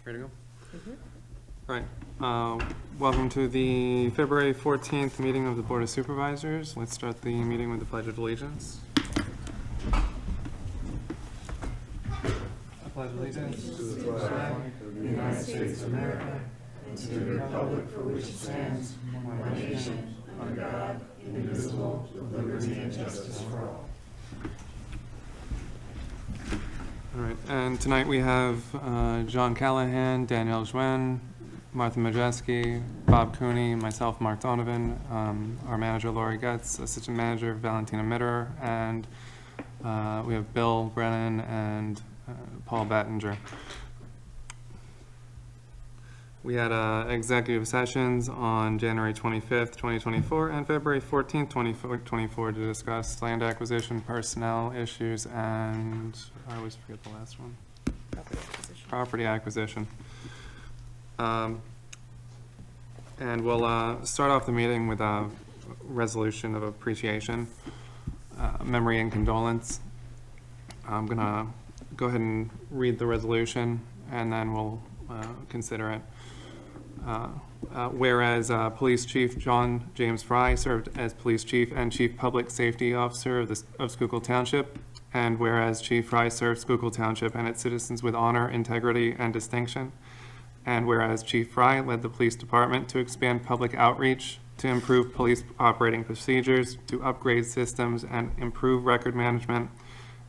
Ready to go? Mm-hmm. Right. Welcome to the February 14th meeting of the Board of Supervisors. Let's start the meeting with the Pledge of Allegiance. I pledge allegiance to the flag of the United States of America and to the republic for which it stands, one nation, under God, indivisible, with liberty and justice for all. All right, and tonight we have John Callahan, Danielle Zwen, Martha Majeski, Bob Cooney, myself, Mark Donovan, our manager, Lori Getz, assistant manager, Valentina Mitterer, and we have Bill Brennan and Paul Battinger. We had executive sessions on January 25th, 2024, and February 14th, 2024 to discuss land acquisition, personnel issues, and I always forget the last one. Property acquisition. And we'll start off the meeting with a resolution of appreciation, memory and condolence. I'm gonna go ahead and read the resolution, and then we'll consider it. Whereas Police Chief John James Fry served as Police Chief and Chief Public Safety Officer of Schuylkill Township, and whereas Chief Fry served Schuylkill Township and its citizens with honor, integrity, and distinction, and whereas Chief Fry led the police department to expand public outreach, to improve police operating procedures, to upgrade systems, and improve record management,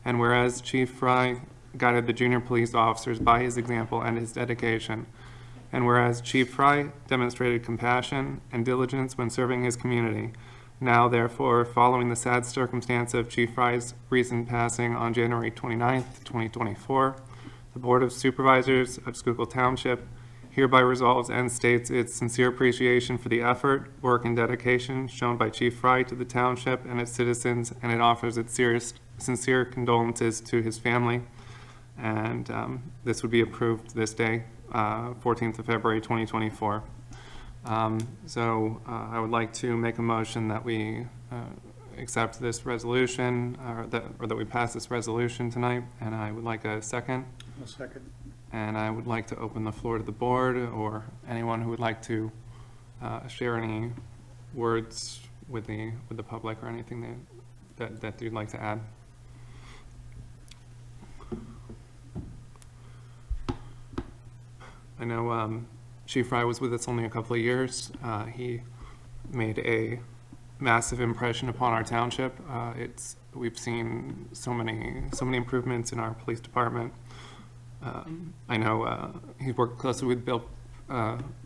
and whereas Chief Fry guided the junior police officers by his example and his dedication, and whereas Chief Fry demonstrated compassion and diligence when serving his community, now therefore, following the sad circumstance of Chief Fry's recent passing on January 29th, 2024, the Board of Supervisors of Schuylkill Township hereby resolves and states its sincere appreciation for the effort, work, and dedication shown by Chief Fry to the township and its citizens, and it offers its sincere condolences to his family. And this would be approved this day, 14th of February, 2024. So I would like to make a motion that we accept this resolution, or that we pass this resolution tonight, and I would like a second. A second. And I would like to open the floor to the board or anyone who would like to share any words with the public or anything that you'd like to add. I know Chief Fry was with us only a couple of years. He made a massive impression upon our township. We've seen so many improvements in our police department. I know he worked closely with Bill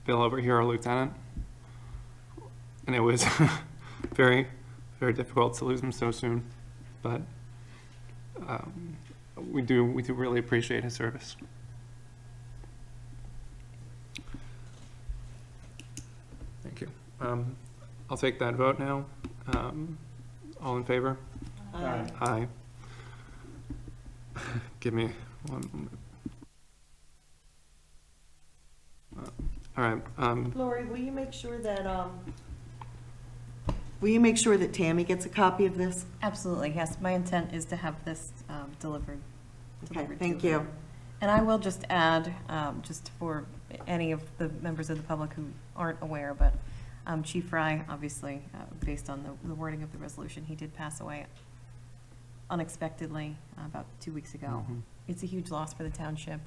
over here, our lieutenant, and it was very, very difficult to lose him so soon. But we do really appreciate his service. Thank you. I'll take that vote now. All in favor? Aye. Aye. Give me one moment. All right. Lori, will you make sure that Tammy gets a copy of this? Absolutely, yes. My intent is to have this delivered Okay, to thank her. you. And I will just add, just for any of the members of the public who aren't aware, but Chief Fry, obviously, based on the wording of the resolution, he did pass away unexpectedly about 2 weeks ago. Mhm. It's a huge loss for the township.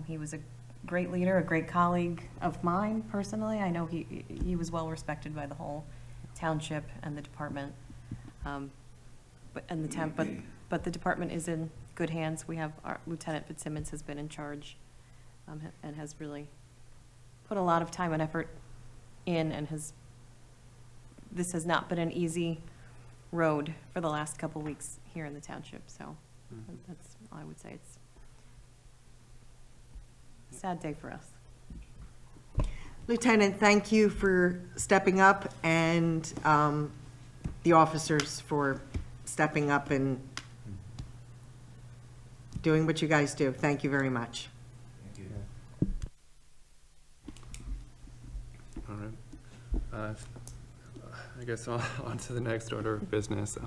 He was a great leader, a great colleague of mine personally. I know he was well respected by the whole township and the department. But the department is in good hands. We have our Lieutenant Fitzsimmons has been in charge and has really put a lot of time and effort in, and this has not been an easy road for the last couple weeks here in the township. So that's all I would say. It's a sad day for us. Lieutenant, thank you for stepping up, and the officers for stepping up and doing what you guys do. Thank you very much. Thank you. All right. I guess on to the next order of business.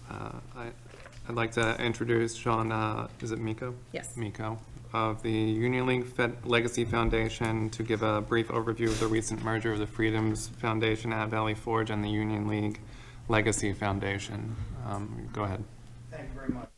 I'd like to introduce Sean, is it Miko? Yes. Miko, of the Union League Legacy Foundation to give a brief overview of the recent merger of the Freedoms Foundation at Valley Forge and the Union League Legacy Foundation. Go ahead. Thank you very much.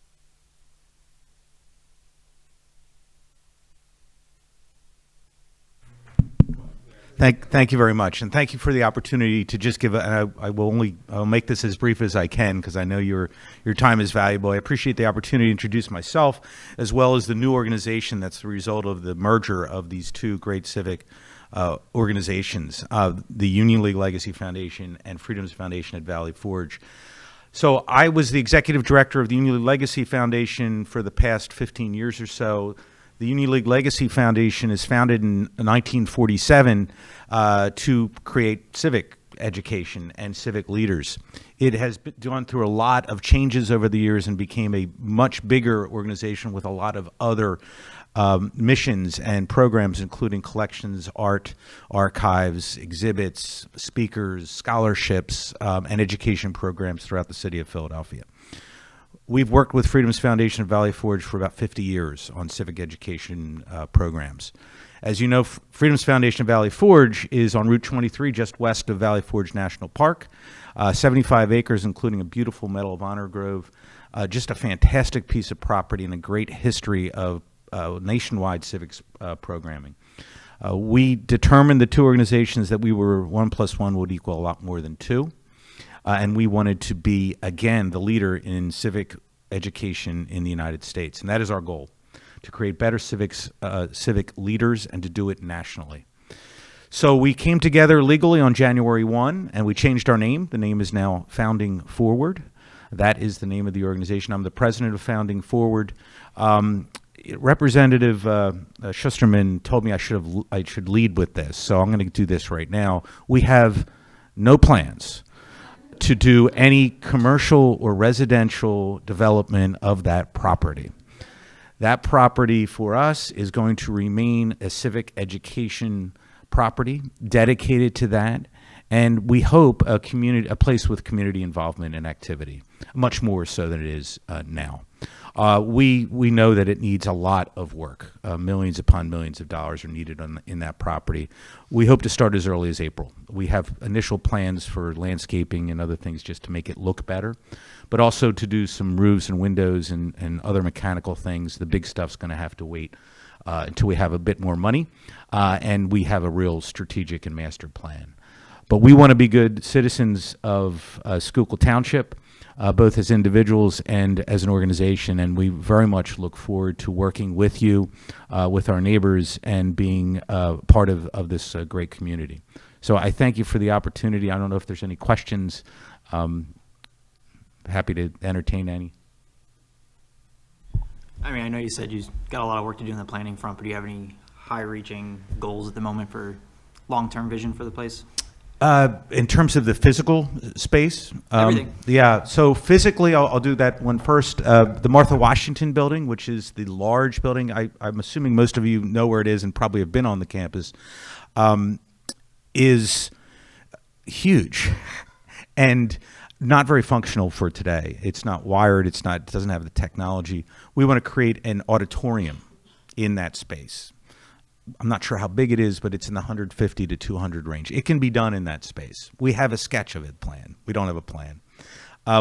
Thank you very much, and thank you for the opportunity to just give. I'll make this as brief as I can because I know your time is valuable. I appreciate the opportunity to introduce myself as well as the new organization that's the result of the merger of these two great civic organizations, the Union League Legacy Foundation and Freedoms Foundation at Valley Forge. So I was the executive director of the Union League Legacy Foundation for the past 15 years or so. The Union League Legacy Foundation is founded in 1947 to create civic education and civic leaders. It has gone through a lot of changes over the years and became a much bigger organization with a lot of other missions and programs, including collections, art, archives, exhibits, speakers, scholarships, and education programs throughout the city of Philadelphia. We've worked with Freedoms Foundation of Valley Forge for about 50 years on civic education programs. As you know, Freedoms Foundation of Valley Forge is on Route 23, just west of Valley Forge National Park, 75 acres, including a beautiful Medal of Honor grove, just a fantastic piece of property and a great history of nationwide civics programming. We determined the two organizations that 1 + 1 would equal a lot more than 2. And we wanted to be, again, the leader in civic education in the United States. And that is our goal, to create better civic leaders and to do it nationally. So we came together legally on January 1, and we changed our name. The name is now Founding Forward. That is the name of the organization. I'm the president of Founding Forward. Representative Schusterman told me I should lead with this, so I'm going to do this right now. We have no plans to do any commercial or residential development of that property. That property for us is going to remain a civic education property dedicated to that, and we hope a place with community involvement and activity, much more so than it is now. We know that it needs a lot of work. Millions upon millions of dollars are needed in that property. We hope to start as early as April. We have initial plans for landscaping and other things just to make it look better, but also to do some roofs and windows and other mechanical things. The big stuff's going to have to wait until we have a bit more money and we have a real strategic and master plan. But we want to be good citizens of Schuylkill Township, both as individuals and as an organization, and we very much look forward to working with you, with our neighbors, and being part of this great community. So I thank you for the opportunity. I don't know if there's any questions. Happy to entertain any. I mean, I know you said you've got a lot of work to do on the planning front, but do you have any high-reaching goals at the moment for long-term vision for the place? In terms of the physical space? Everything. Yeah, so physically, I'll do that one first. The Martha Washington building, which is the large building, I'm assuming most of you know where it is and probably have been on the campus, is huge and not very functional for today. It's not wired, it doesn't have the technology. We want to create an auditorium in that space. I'm not sure how big it is, but it's in the 150 to 200 range. It can be done in that space. We have a sketch of it planned. We don't have a plan.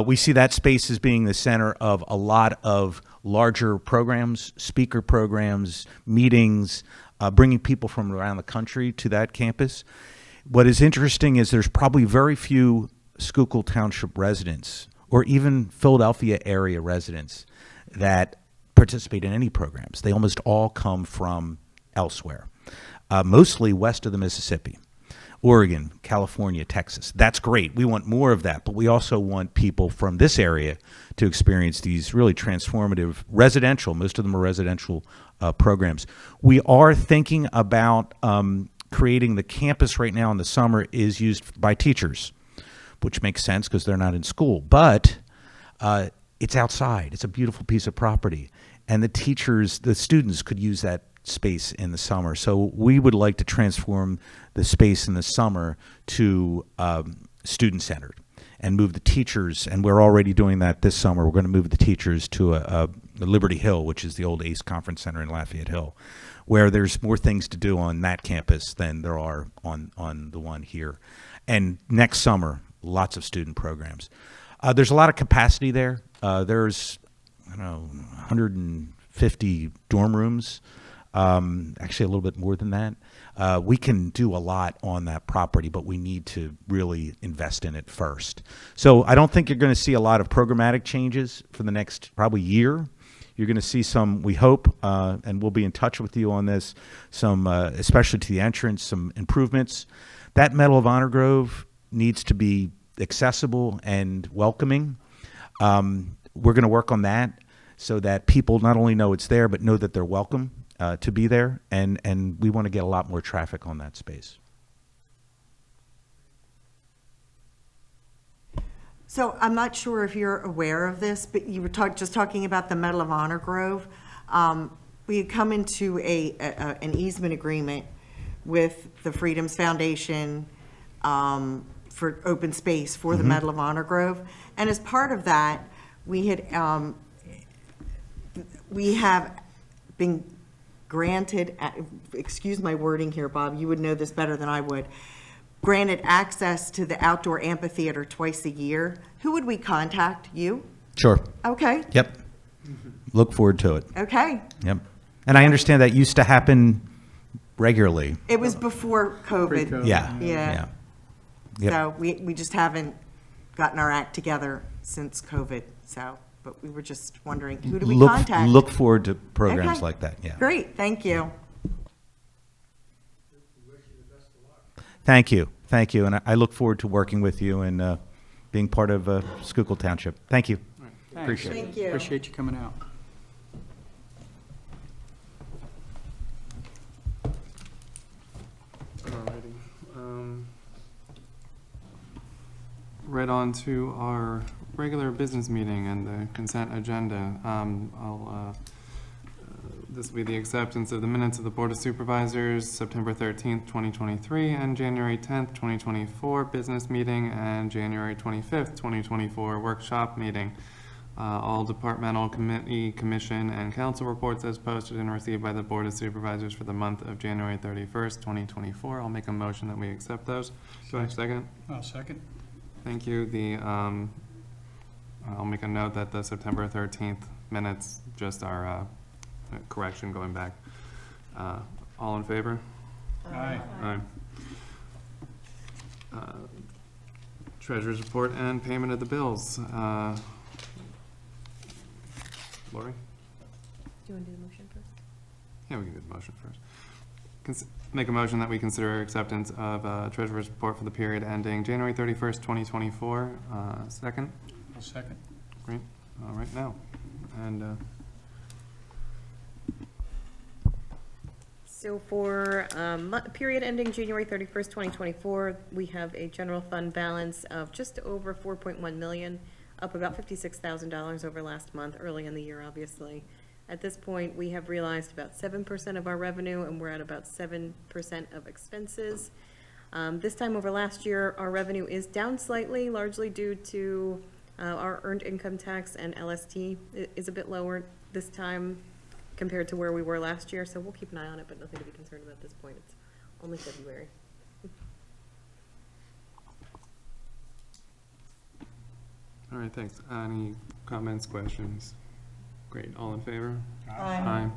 We see that space as being the center of a lot of larger programs, speaker programs, meetings, bringing people from around the country to that campus. What is interesting is there's probably very few Schuylkill Township residents or even Philadelphia area residents that participate in any programs. They almost all come from elsewhere, mostly west of the Mississippi, Oregon, California, Texas. That's great. We want more of that, but we also want people from this area to experience these really transformative residential, most of them are residential programs. We are thinking about creating the campus right now in the summer is used by teachers, which makes sense because they're not in school, but it's outside. It's a beautiful piece of property, and the students could use that space in the summer. So we would like to transform the space in the summer to student-centered and move the teachers, and we're already doing that this summer. We're going to move the teachers to Liberty Hill, which is the old ACE Conference Center in Lafayette Hill, where there's more things to do on that campus than there are on the one here. And next summer, lots of student programs. There's a lot of capacity there. There's, I don't know, 150 dorm rooms, actually a little bit more than that. We can do a lot on that property, but we need to really invest in it first. So I don't think you're going to see a lot of programmatic changes for the next probably year. You're going to see some, we hope, and we'll be in touch with you on this, some, especially to the entrance, some improvements. That Medal of Honor Grove needs to be accessible and welcoming. We're going to work on that so that people not only know it's there, but know that they're welcome to be there, and we want to get a lot more traffic on that space. So I'm not sure if you're aware of this, but you were just talking about the Medal of Honor Grove. We had come into an easement agreement with the Freedoms Foundation for open space for the Medal of Honor Grove. And as part of that, we have been granted, excuse my wording here, Bob, you would know this better than I would, granted access to the outdoor amphitheater twice a year. Who would we contact? You? Sure. Okay. Yep. Look forward to it. Okay. Yep. And I understand that used to happen regularly. It was before COVID. Pre-COVID. Yeah. Yeah. Yep. So we just haven't gotten our act together since COVID. So, but we were just wondering, who do we contact? Look forward to programs Okay. like that. Yeah. Great, thank you. Thank you. Thank you. And I look forward to working with you and being part of Schuylkill Township. Thank you. Appreciate it. Thank you. Appreciate you coming out. Alrighty. Right on to our regular business meeting and the consent agenda. This will be the acceptance of the minutes of the Board of Supervisors, September 13th, 2023, and January 10th, 2024 business meeting, and January 25th, 2024 workshop meeting. All departmental, committee, commission, and council reports as posted and received by the Board of Supervisors for the month of January 31st, 2024. I'll make a motion that we accept those. Do I have a second? I'll second. Thank you. I'll make a note that the September 13th minutes just are a correction going back. All in favor? Aye. Aye. Treasurer's report and payment of the bills. Lori? Do you want to do the motion first? Yeah, we can do the motion first. Make a motion that we consider acceptance of treasurer's report for the period ending January 31st, 2024. Second? I'll second. Great. All right, now. And So for period ending January 31st, 2024, we have a general fund balance of just over 4.1 million, up about $56,000 over last month, early in the year, obviously. At this point, we have realized about 7% of our revenue, and we're at about 7% of expenses. This time over last year, our revenue is down slightly, largely due to our earned income tax, and LST is a bit lower this time compared to where we were last year, so we'll keep an eye on it, but nothing to be concerned about at this point. It's only February. all right, thanks. Any comments, questions? Great. All in favor? Aye.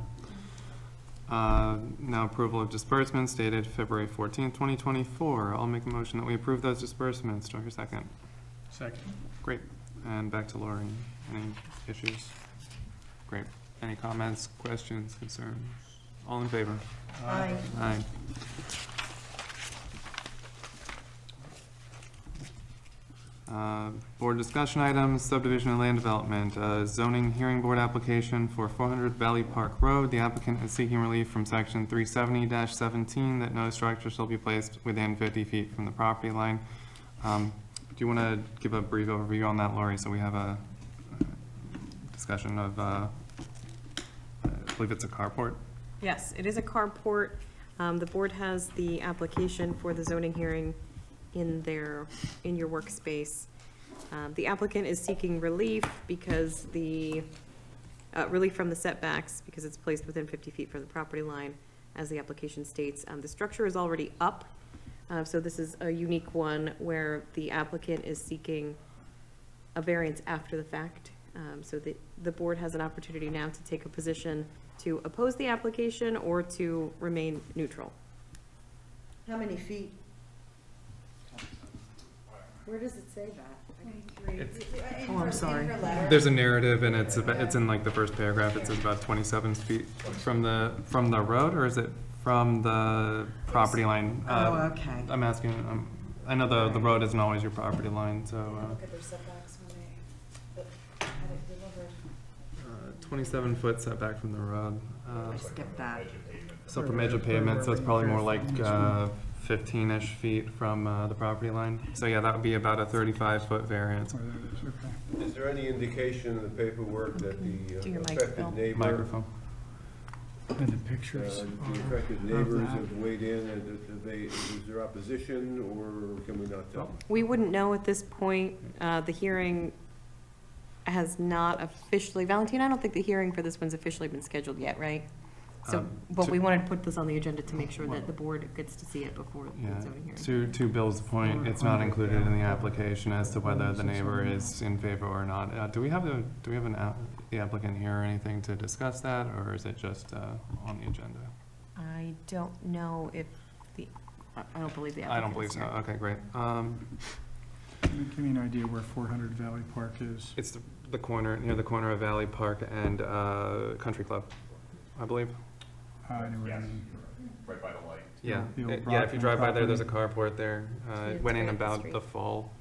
Now approval of disbursements dated February 14th, 2024. I'll make a motion that we approve those disbursements. Do I hear a second? Second. Great. And back to Lori. Any issues? Great. Any comments, questions, concerns? All in favor? Aye. Aye. Board discussion items, subdivision and land development, zoning hearing board application for 400 Valley Park Road. The applicant is seeking relief from section 370-17 that no structure shall be placed within 50 feet from the property line. Do you want to give a brief overview on that, Lori, so we have a discussion of, I believe it's a carport? Yes, it is a carport. The board has the application for the zoning hearing in your workspace. The applicant is seeking relief because the relief from the setbacks because it's placed within 50 feet from the property line, as the application states. The structure is already up, so this is a unique one where the applicant is seeking a variance after the fact. So the board has an opportunity now to take a position to oppose the application or to remain neutral. How many feet? Where does it say that? Oh, I'm sorry. There's a narrative, and it's in like the first paragraph. It says about 27 feet from the road, or is it from the property line? Oh, okay. I'm asking, I know the road isn't always your property line, so, Look at their setbacks when they had it delivered. 27-foot setback from the road. Skip that. So from edge of pavement, so it's probably more like 15-ish feet from the property line. So yeah, that would be about a 35-foot variance. Is there any indication in the paperwork that Do the your mic, affected Bill. neighbor, Microphone. And the pictures the affected of neighbors that. have weighed in, and is there opposition, or can we not tell? We wouldn't know at this point. The hearing has not officially, Valentina, I don't think the hearing for this one's officially been scheduled yet, right? So, but we wanted to put this on the agenda to make sure that the board gets to see it before Yeah, the zoning hearing. to Bill's point, it's not included in the application as to whether the neighbor is in favor or not. Do we have the applicant here or anything to discuss that, or is it just on the agenda? I don't know if I don't believe the I don't applicant believe is so. here. Okay, great. Give me an idea where 400 Valley Park is. It's the corner, near the corner of Valley Park and Country Club, I believe. I know where it is. Right by the light. Yeah, The old yeah, if you Brockman drive by there, property. there's a carport there. it's Went in right up the about street. the fall.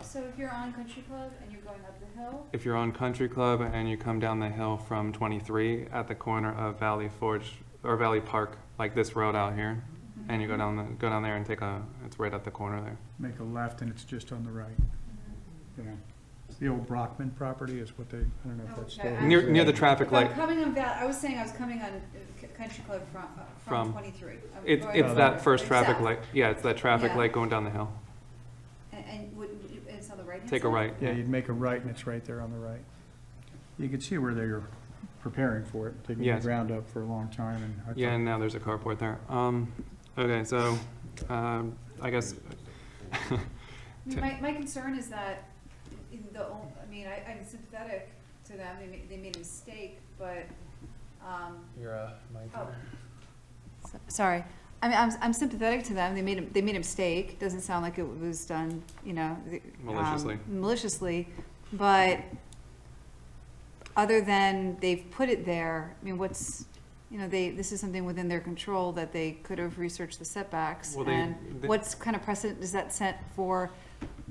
So if you're on Country Club and you're going up the hill, If you're on Country Club and you come down the hill from 23 at the corner of Valley Forge, or Valley Park, like this road out here, and you go down there and it's right at the corner there. Make a left and it's just on the right. Yeah. The old Brockman property is what they, I don't know if that's still. Okay, is Near there. the traffic if I'm light. coming on I was saying I was coming on Country Club from From- 23. I'm It's going it's over that first south. traffic light. Yeah, it's that traffic Yeah. light going down the hill. And it's on the right hand side? Take a right. Yeah, you'd make a right and it's right there on the right. You can see where they're preparing for it, taking the Yes. ground up for a long time and. I Yeah, thought- and now there's a carport there. Okay, so I guess. I mean, my concern is that I'm sympathetic to them, they made a mistake, but, You're oh, sorry. I mean, I'm sympathetic to them, they made a mistake, it doesn't sound like it was done, Maliciously. maliciously, but other than they've put it there, I mean, this is something within their control that they could have researched the setbacks, Well, and they- what's kind of precedent does that set for,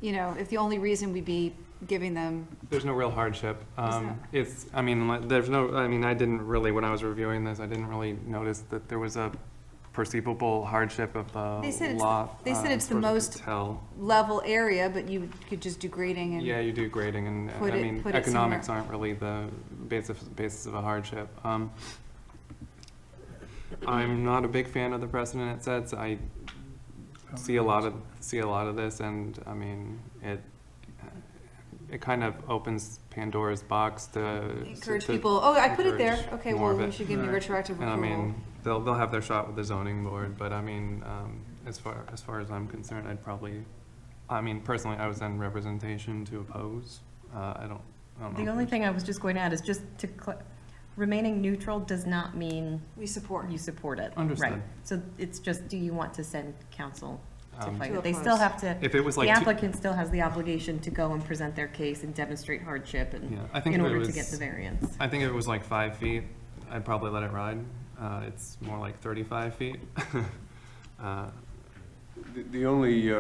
if the only reason we'd be giving them, There's no real hardship. not? I didn't really, when I was reviewing this, I didn't really notice that there was a perceivable hardship of They said the it's- lot. they said it's the as far as I most could tell. level area, but you could just do grading and. Yeah, you do grading, and Put it economics somewhere. aren't really the basis of a hardship. I'm not a big fan of the precedent it sets. I see a lot of this, and I mean, it kind of opens Pandora's box to Encourage people, oh, I put it there, encourage okay, more well, of we it. should give you Right. retroactive And I approval. mean, they'll have their shot with the zoning board, but I mean, as far as I'm concerned, personally, I would send representation to oppose. I don't know. The only thing I was just going to add is just to, remaining neutral does not mean We support. you support it. Understood. Right. So it's just, do you want to send counsel to fight To it? They oppose. still have to, If it was like the two- applicant still has the obligation to go and present their case and demonstrate hardship Yeah, I think in if it order to was- get the variance. I think if it was like 5 feet, I'd probably let it ride. It's more like 35 feet. The only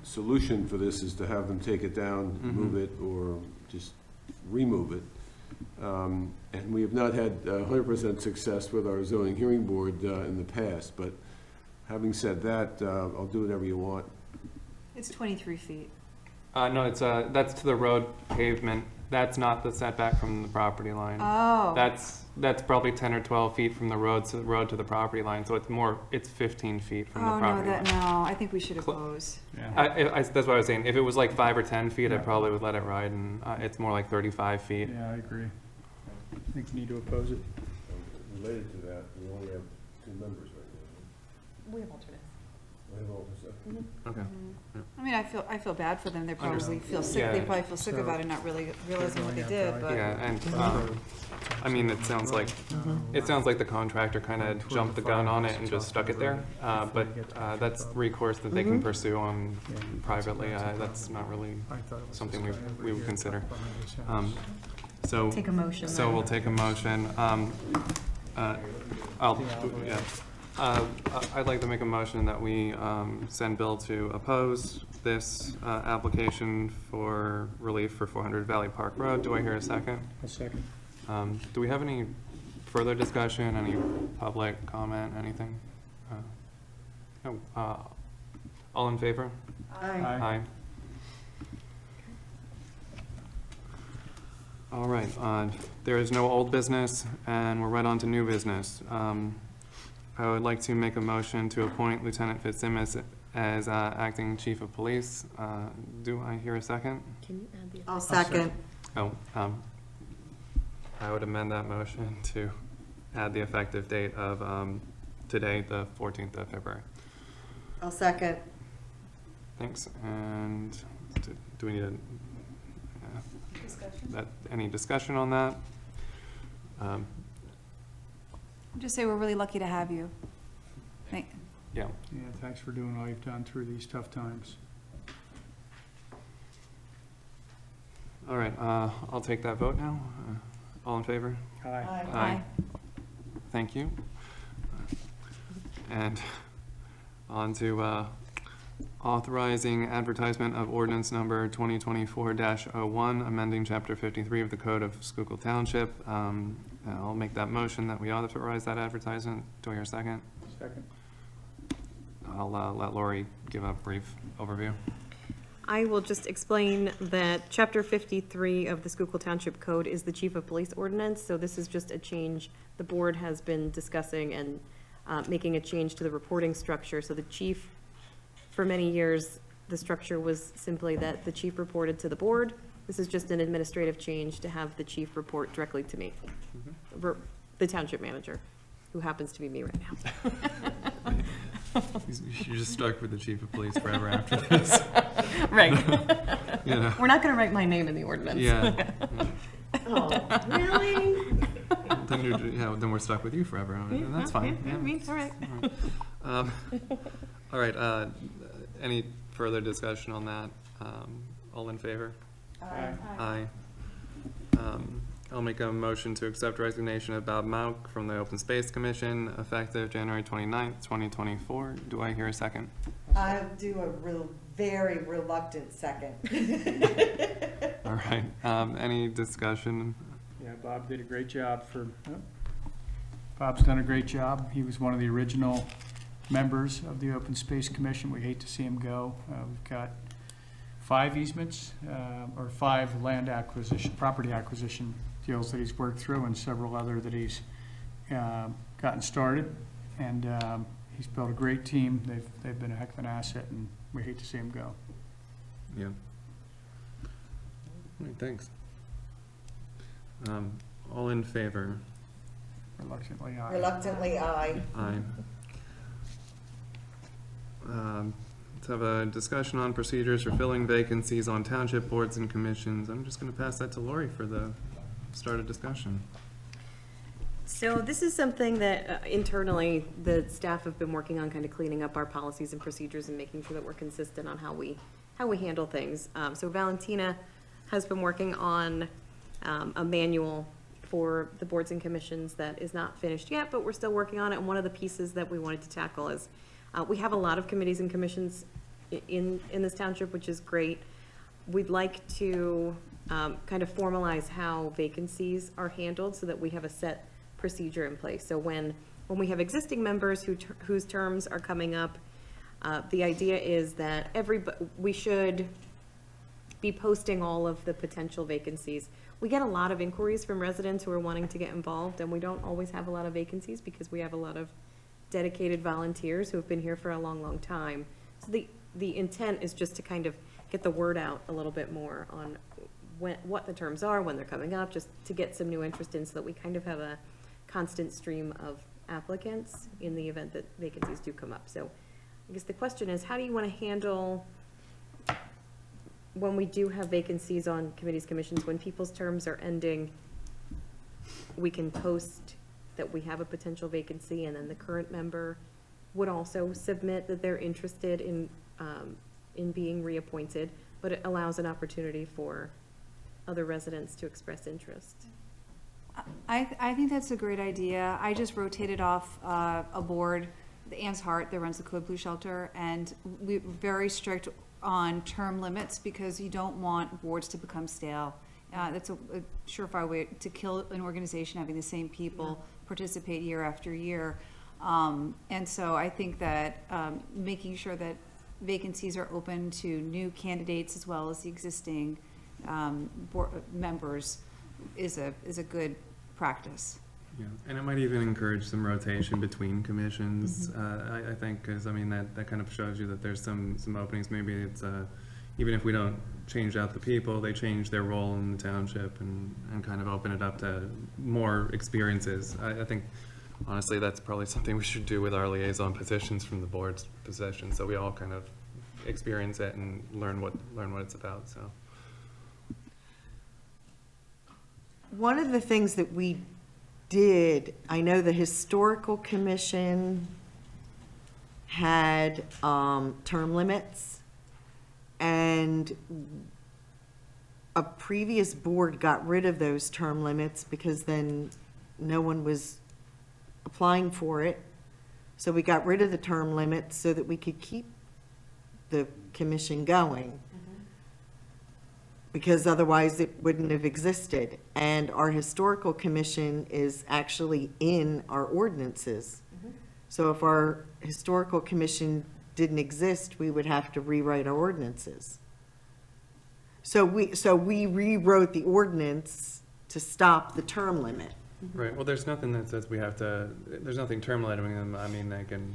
solution for this is to have them take it down, move it, or just remove it. And we have not had 100% success with our zoning hearing board in the past, but having said that, I'll do whatever you want. It's 23 feet. No, that's to the road pavement. That's not the setback from the property line. Oh. That's probably 10 or 12 feet from the road to the property line, so it's 15 feet from the Oh, property line. no, I think we should Cl- oppose. Yeah, That's what I was saying. If it was like 5 or 10 feet, I Yeah. probably would let it ride, and it's more like 35 feet. yeah, I agree. I think you need to oppose it. Related to that, we only have 2 members right now. We have alternates. We have all this stuff. Okay. I mean, I feel bad for them, they probably Understand. feel sick, they Yeah. probably feel sick So- about it, not really realizing what they They're did, going but. Yeah, and, I mean, it sounds like the contractor kind of jumped the gun on it and just stuck it there. But that's recourse that they can pursue on privately. That's not really I thought it was something this guy over we would here consider. behind his house. So, Take a motion so then. we'll take a motion. Yeah. I'd like to make a motion that we send Bill to oppose this application for relief for 400 Valley Park Road. Do I hear a second? A second. Do we have any further discussion, any public comment, anything? No, all in favor? Aye. All right, there is no old business, and we're right on to new business. I would like to make a motion to appoint Lieutenant Fitzsimmons as acting chief of police. Do I hear a second? Can you add the? I'll second. Oh, I would amend that motion to add the effective date of today, the 14th of February. I'll second. Thanks, and do we need any discussion on that? Just say we're really lucky to have you. Yeah, Yeah, thanks for doing all you've done through these tough times. all right, I'll take that vote now. All in favor? Aye. Aye. Thank you. And on to authorizing advertisement of ordinance number 2024-01, amending Chapter 53 of the Code of Schuylkill Township. I'll make that motion that we authorize that advertisement. Do I hear a second? Second. I'll let Lori give a brief overview. I will just explain that Chapter 53 of the Schuylkill Township Code is the Chief of Police Ordinance, so this is just a change. The board has been discussing and making a change to the reporting structure. So the chief, for many years, the structure was simply that the chief reported to the board. This is just an administrative change to have the chief report directly to me, the township manager, who happens to be me right now. You're just stuck with the chief of police forever after this. Right. You know? We're not gonna write my name in the ordinance. Yeah. Oh, really? Then we're stuck with you forever, and that's fine. Yeah, I mean, all right. All right, any further discussion on that? All in favor? Aye. Aye. I'll make a motion to accept resignation of Bob Mauk from the Open Space Commission effective January 29th, 2024. Do I hear a second? I'll do a very reluctant second. All right, any discussion? Yeah, Bob did a great job Bob's done a great job. He was one of the original members of the Open Space Commission. We hate to see him go. We've got 5 easements, or 5 property acquisition deals that he's worked through, and several other that he's gotten started. And he's built a great team. They've been a heck of an asset, and we hate to see him go. Yeah. All right, thanks. All in favor? Reluctantly, aye. Reluctantly, aye. Aye. Let's have a discussion on procedures for filling vacancies on township boards and commissions. I'm just going to pass that to Lori for the start of discussion. So this is something that internally, the staff have been working on, kind of cleaning up our policies and procedures and making sure that we're consistent on how we handle things. So Valentina has been working on a manual for the boards and commissions that is not finished yet, but we're still working on it. And one of the pieces that we wanted to tackle is we have a lot of committees and commissions in this township, which is great. We'd like to kind of formalize how vacancies are handled so that we have a set procedure in place. So when we have existing members whose terms are coming up, the idea is that we should be posting all of the potential vacancies. We get a lot of inquiries from residents who are wanting to get involved, and we don't always have a lot of vacancies because we have a lot of dedicated volunteers who have been here for a long, long time. So the intent is just to kind of get the word out a little bit more on what the terms are, when they're coming up, just to get some new interest in, so that we kind of have a constant stream of applicants in the event that vacancies do come up. So I guess the question is, how do you want to handle when we do have vacancies on committees, commissions, when people's terms are ending? We can post that we have a potential vacancy, and then the current member would also submit that they're interested in being reappointed, but it allows an opportunity for other residents to express interest. I think that's a great idea. I just rotated off a board, the Ann's Heart, that runs the Code Blue Shelter, and we're very strict on term limits because you don't want boards to become stale. That's a surefire way to kill an organization, having the same people participate year after year. And so I think that making sure that vacancies are open to new candidates as well as the existing board members is a good practice. Yeah, and it might even encourage some rotation between commissions, I think, because, I mean, that kind of shows you that there's some openings. Maybe it's, even if we don't change out the people, they change their role in the township and kind of open it up to more experiences. I think, honestly, that's probably something we should do with our liaison positions from the board's position, so we all kind of experience it and learn what it's about, so. One of the things that we did, I know the Historical Commission had term limits, and a previous board got rid of those term limits because then no one was applying for it. So we got rid of the term limits so that we could keep the commission going, because otherwise it wouldn't have existed. And our Historical Commission is actually in our ordinances. So if our Historical Commission didn't exist, we would have to rewrite our ordinances. So we rewrote the ordinance to stop the term limit. Right, well, there's nothing that says we have to, there's nothing term limiting them. I mean, they can,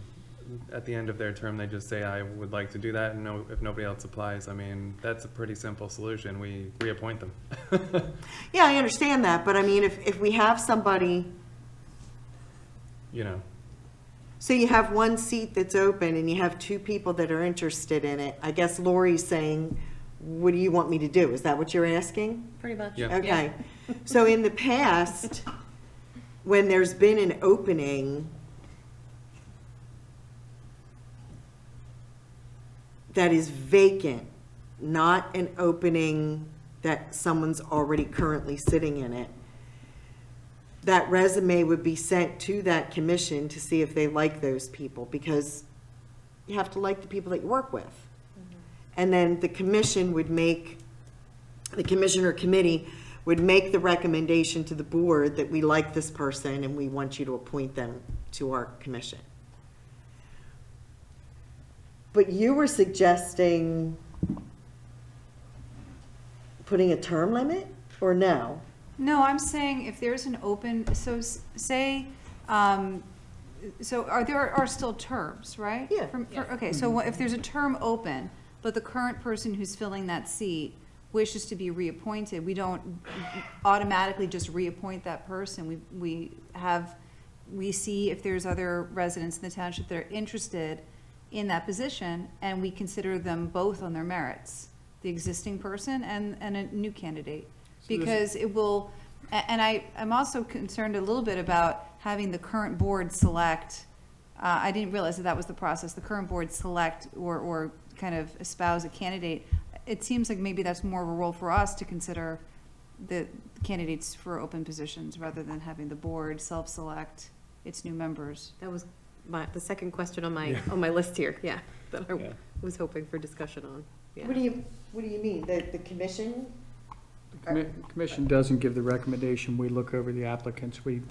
at the end of their term, they just say, I would like to do that, and if nobody else applies, I mean, that's a pretty simple solution. We reappoint them. Yeah, I understand that, but I mean, if we have somebody, You know, so you have one seat that's open and you have two people that are interested in it, I guess Lori's saying, what do you want me to do? Is that what you're asking? Pretty much. Yeah. Okay, so in the past, when there's been an opening that is vacant, not an opening that someone's already currently sitting in it, that resume would be sent to that commission to see if they like those people, because you have to like the people that you work with. And then the commission would make, the commission or committee would make the recommendation to the board that we like this person and we want you to appoint them to our commission. But you were suggesting putting a term limit, or no? No, I'm saying if there's an open, so say, so there are still terms, right? Yeah. Okay, so if there's a term open, but the current person who's filling that seat wishes to be reappointed, we don't automatically just reappoint that person. We see if there's other residents in the township that are interested in that position, and we consider them both on their merits, the existing person and a new candidate. Because it will, and I'm also concerned a little bit about having the current board select, I didn't realize that was the process, the current board select or kind of espouse a candidate. It seems like maybe that's more of a role for us to consider the candidates for open positions rather than having the board self-select its new members. That was the second question on my list here, that I was hoping for discussion on. Yeah. What do you mean, the commission? The commission doesn't give the recommendation. We look over the applicants. We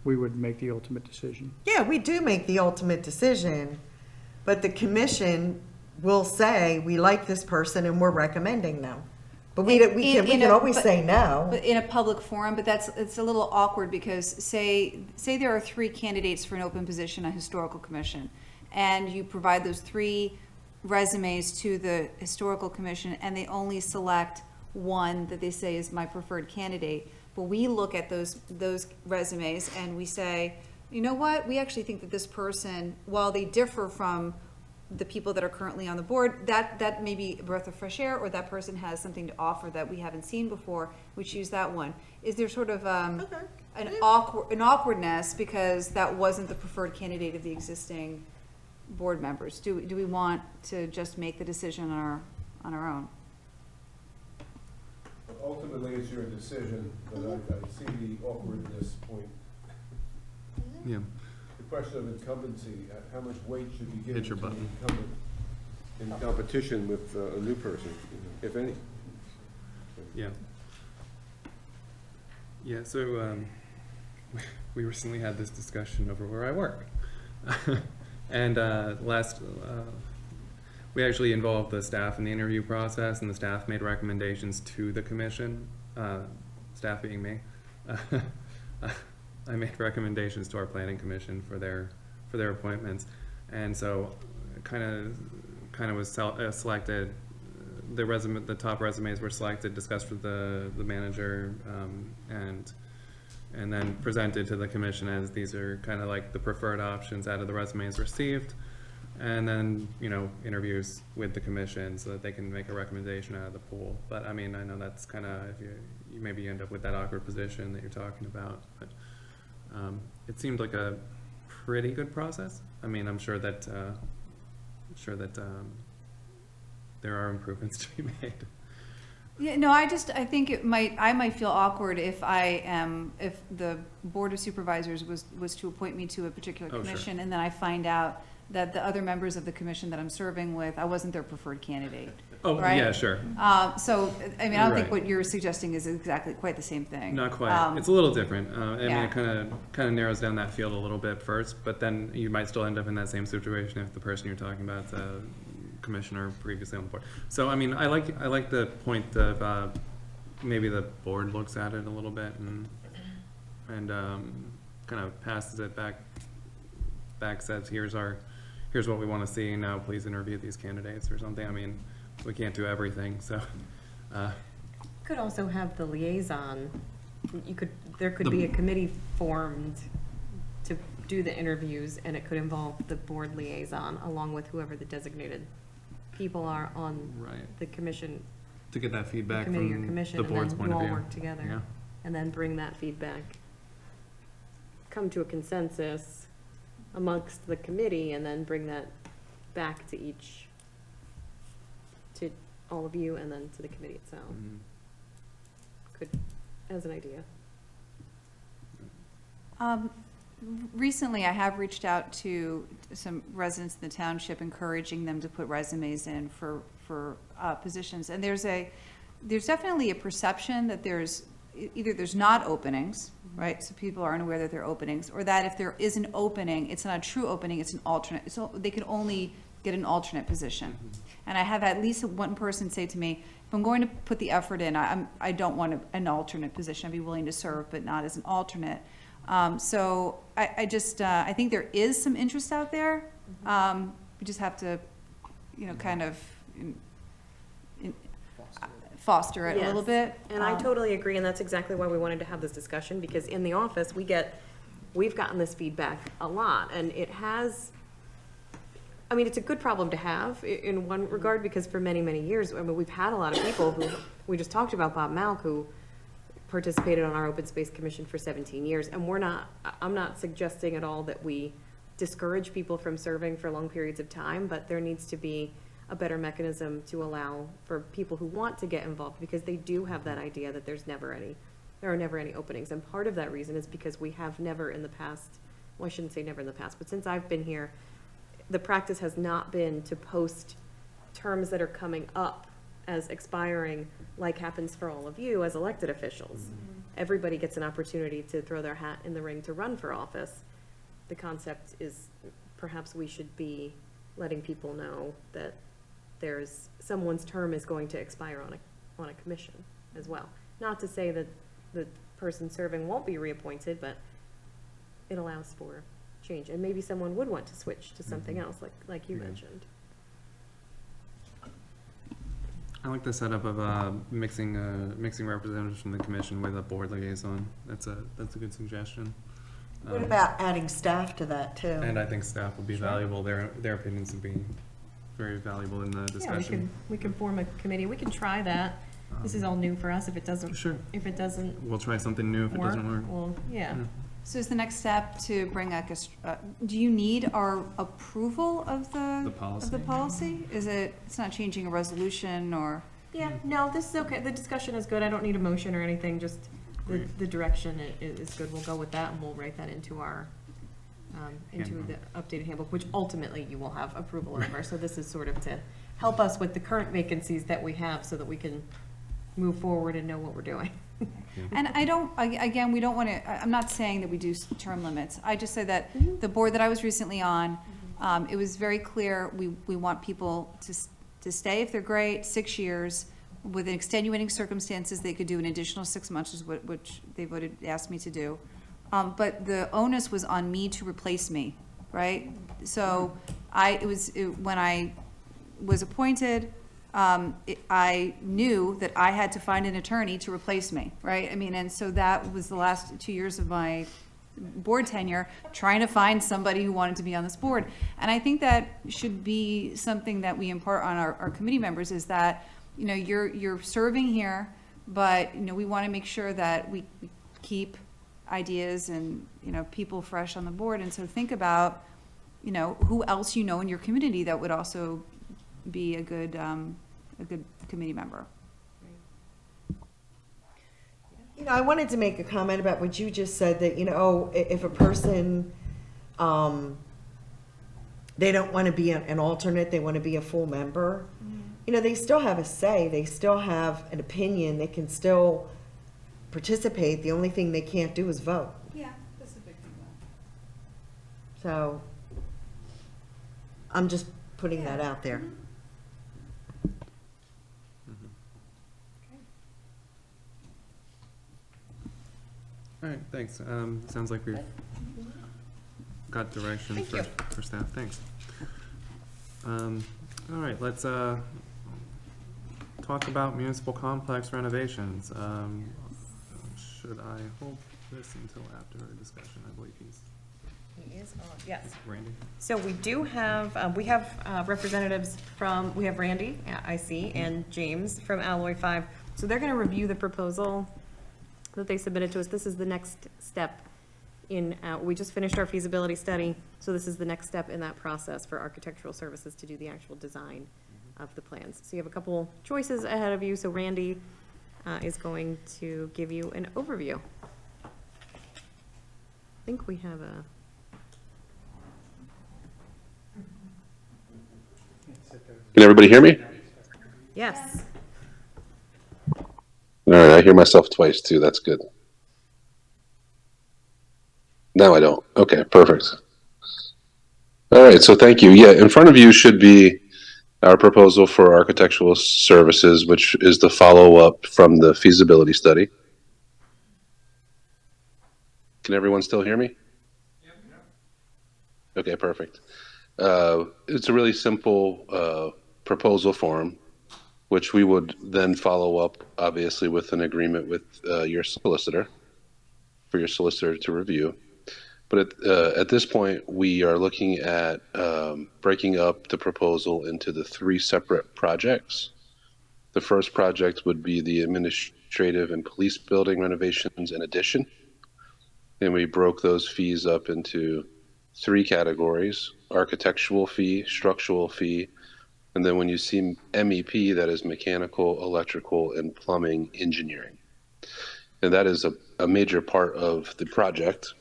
would make the ultimate decision. Yeah, we do make the ultimate decision, but the commission will say, we like this person and we're recommending them. But we can always say no. But in a public forum, but it's a little awkward because say there are 3 candidates for an open position on Historical Commission, and you provide those 3 resumes to the Historical Commission and they only select one that they say is my preferred candidate. But we look at those resumes and we say, you know what, we actually think that this person, while they differ from the people that are currently on the board, that may be a breath of fresh air, or that person has something to offer that we haven't seen before, we choose that one. Is there sort of an awkwardness because that wasn't the preferred candidate of the existing board members? Do we want to just make the decision on our own? Ultimately, it's your decision, but I see the awkwardness point. Yeah. The question of incumbency, how much weight should be given Hit your to the button. incumbent in competition with a new person, if any? Yeah. Yeah, so we recently had this discussion over where I work. And we actually involved the staff in the interview process, and the staff made recommendations to the commission, staff being me. I made recommendations to our planning commission for their appointments, and so kind of was selected. The top resumes were selected, discussed with the manager, and then presented to the commission as these are kind of like the preferred options out of the resumes received, and then interviews with the commission so that they can make a recommendation out of the pool. But I mean, I know that's kind of, if you maybe end up with that awkward position that you're talking about, but it seemed like a pretty good process. I mean, I'm sure that there are improvements to be made. Yeah, no, I think I might feel awkward if the Board of Supervisors was to appoint me to a particular Oh, sure. commission, and then I find out that the other members of the commission that I'm serving with, I wasn't their preferred candidate. Oh, right? yeah, sure. So, I mean, I don't think Right. what you're suggesting is exactly quite the same thing. Not quite. It's a little different. I mean, yeah. it kind of narrows down that field a little bit first, but then you might still end up in that same situation if the person you're talking about is a commissioner previously on the board. So, I mean, I like the point of maybe the board looks at it a little bit and kind of passes it back, says here's what we want to see, now please interview these candidates or something. I mean, we can't do everything, so. Could also have the liaison, there could be a committee formed to do the interviews, and it could involve the board liaison along with whoever the designated people are on Right. the commission, To get that the feedback committee or from commission, the and board's then point you of all view. work together. Yeah. And then bring that feedback, come to a consensus amongst the committee, and then bring that back to all of you, and then to the committee itself. Mhm. Could, as an idea. Recently, I have reached out to some residents in the township, encouraging them to put resumes in for positions. And there's definitely a perception that either there's not openings, right? So people aren't aware that there are openings, or that if there is an opening, it's not a true opening, it's an alternate. So they can only get an alternate position. And I have at least one person say to me, if I'm going to put the effort in, I don't want an alternate position. I'd be willing to serve, but not as an alternate. So I think there is some interest out there. We just have to, kind of foster it a little Yes. bit. And I totally agree, and that's exactly why we wanted to have this discussion, because in the office, we've gotten this feedback a lot, and it's a good problem to have in one regard, because for many, many years, we've had a lot of people who, we just talked about Bob Malk, who participated on our open space commission for 17 years, and I'm not suggesting at all that we discourage people from serving for long periods of time, but there needs to be a better mechanism to allow for people who want to get involved, because they do have that idea that there are never any openings. And part of that reason is because we have never in the past, well, I shouldn't say never in the past, but since I've been here, the practice has not been to post terms that are coming up as expiring, like happens for all of you as elected officials. Everybody gets an opportunity to throw their hat in the ring to run for office. The concept is perhaps we should be letting people know that someone's term is going to expire on a commission as well. Not to say that the person serving won't be reappointed, but it allows for change. And maybe someone would want to switch to something else, like you mentioned. I like the setup of mixing representatives from the commission with a board liaison. That's a good suggestion. What about adding staff to that too? And I think staff will be valuable. Their opinions will be very valuable in the Yeah, discussion. we can form a committee. We can try that. This is all new for us. If it doesn't, Sure. if it doesn't We'll try something new if it work, doesn't work. well, yeah. So is the next step to bring do you need our approval of The policy. of the policy? It's not changing a resolution or? Yeah, no, this is okay. The discussion is good. I don't need a motion or anything, just Great. the direction is good. We'll go with that and we'll write that into our, into the updated handbook, which ultimately you will have approval over. So this is sort of to help us with the current vacancies that we have so that we can move forward and know what we're doing. And again, we don't want to, I'm not saying that we do term limits. I just said that the board that I was recently on, it was very clear, we want people to stay if they're great, 6 years. With extenuating circumstances, they could do an additional 6 months, which they asked me to do. But the onus was on me to replace me, right? So when I was appointed, I knew that I had to find an attorney to replace me, right? I mean, and so that was the last 2 years of my board tenure, trying to find somebody who wanted to be on this board. And I think that should be something that we impart on our committee members, is that, you know, you're serving here, but, you know, we want to make sure that we keep ideas and, you know, people fresh on the board. And so think about, you know, who else you know in your community that would also be a good committee member. You know, I wanted to make a comment about what you just said, that, you know, if a person, they don't want to be an alternate, they want to be a full member, you know, they still have a say, they still have an opinion, they can still participate. The only thing they can't do is vote. Yeah, that's a big thing. So I'm just putting that out there. All right, thanks. Sounds like we've got direction Thank you. for staff. Thanks. All right, let's talk about municipal complex renovations. Should I hold this until after our discussion? I believe he's He is on, yes. Randy. So we do have, we have representatives from, we have Randy, I see, and James from Alloy 5. So they're going to review the proposal that they submitted to us. This is the next step in, we just finished our feasibility study, so this is the next step in that process for architectural services to do the actual design of the plans. So you have a couple choices ahead of you, so Randy is going to give you an overview. I think we have a... Can everybody hear me? Yes. All right, I hear myself twice too. That's good. No, I don't. Okay, perfect. All right, so thank you. Yeah, in front of you should be our proposal for architectural services, which is the follow-up from the feasibility study. Can everyone still hear me? Okay, perfect. It's a really simple proposal form, which we would then follow up, obviously, with an agreement with your solicitor, for your solicitor to review. But at this point, we are looking at breaking up the proposal into the 3 separate projects. The first project would be the administrative and police building renovations and addition. And we broke those fees up into 3 categories: architectural fee, structural fee, and then when you see MEP, that is mechanical, electrical, and plumbing engineering. And that is a major part of the project.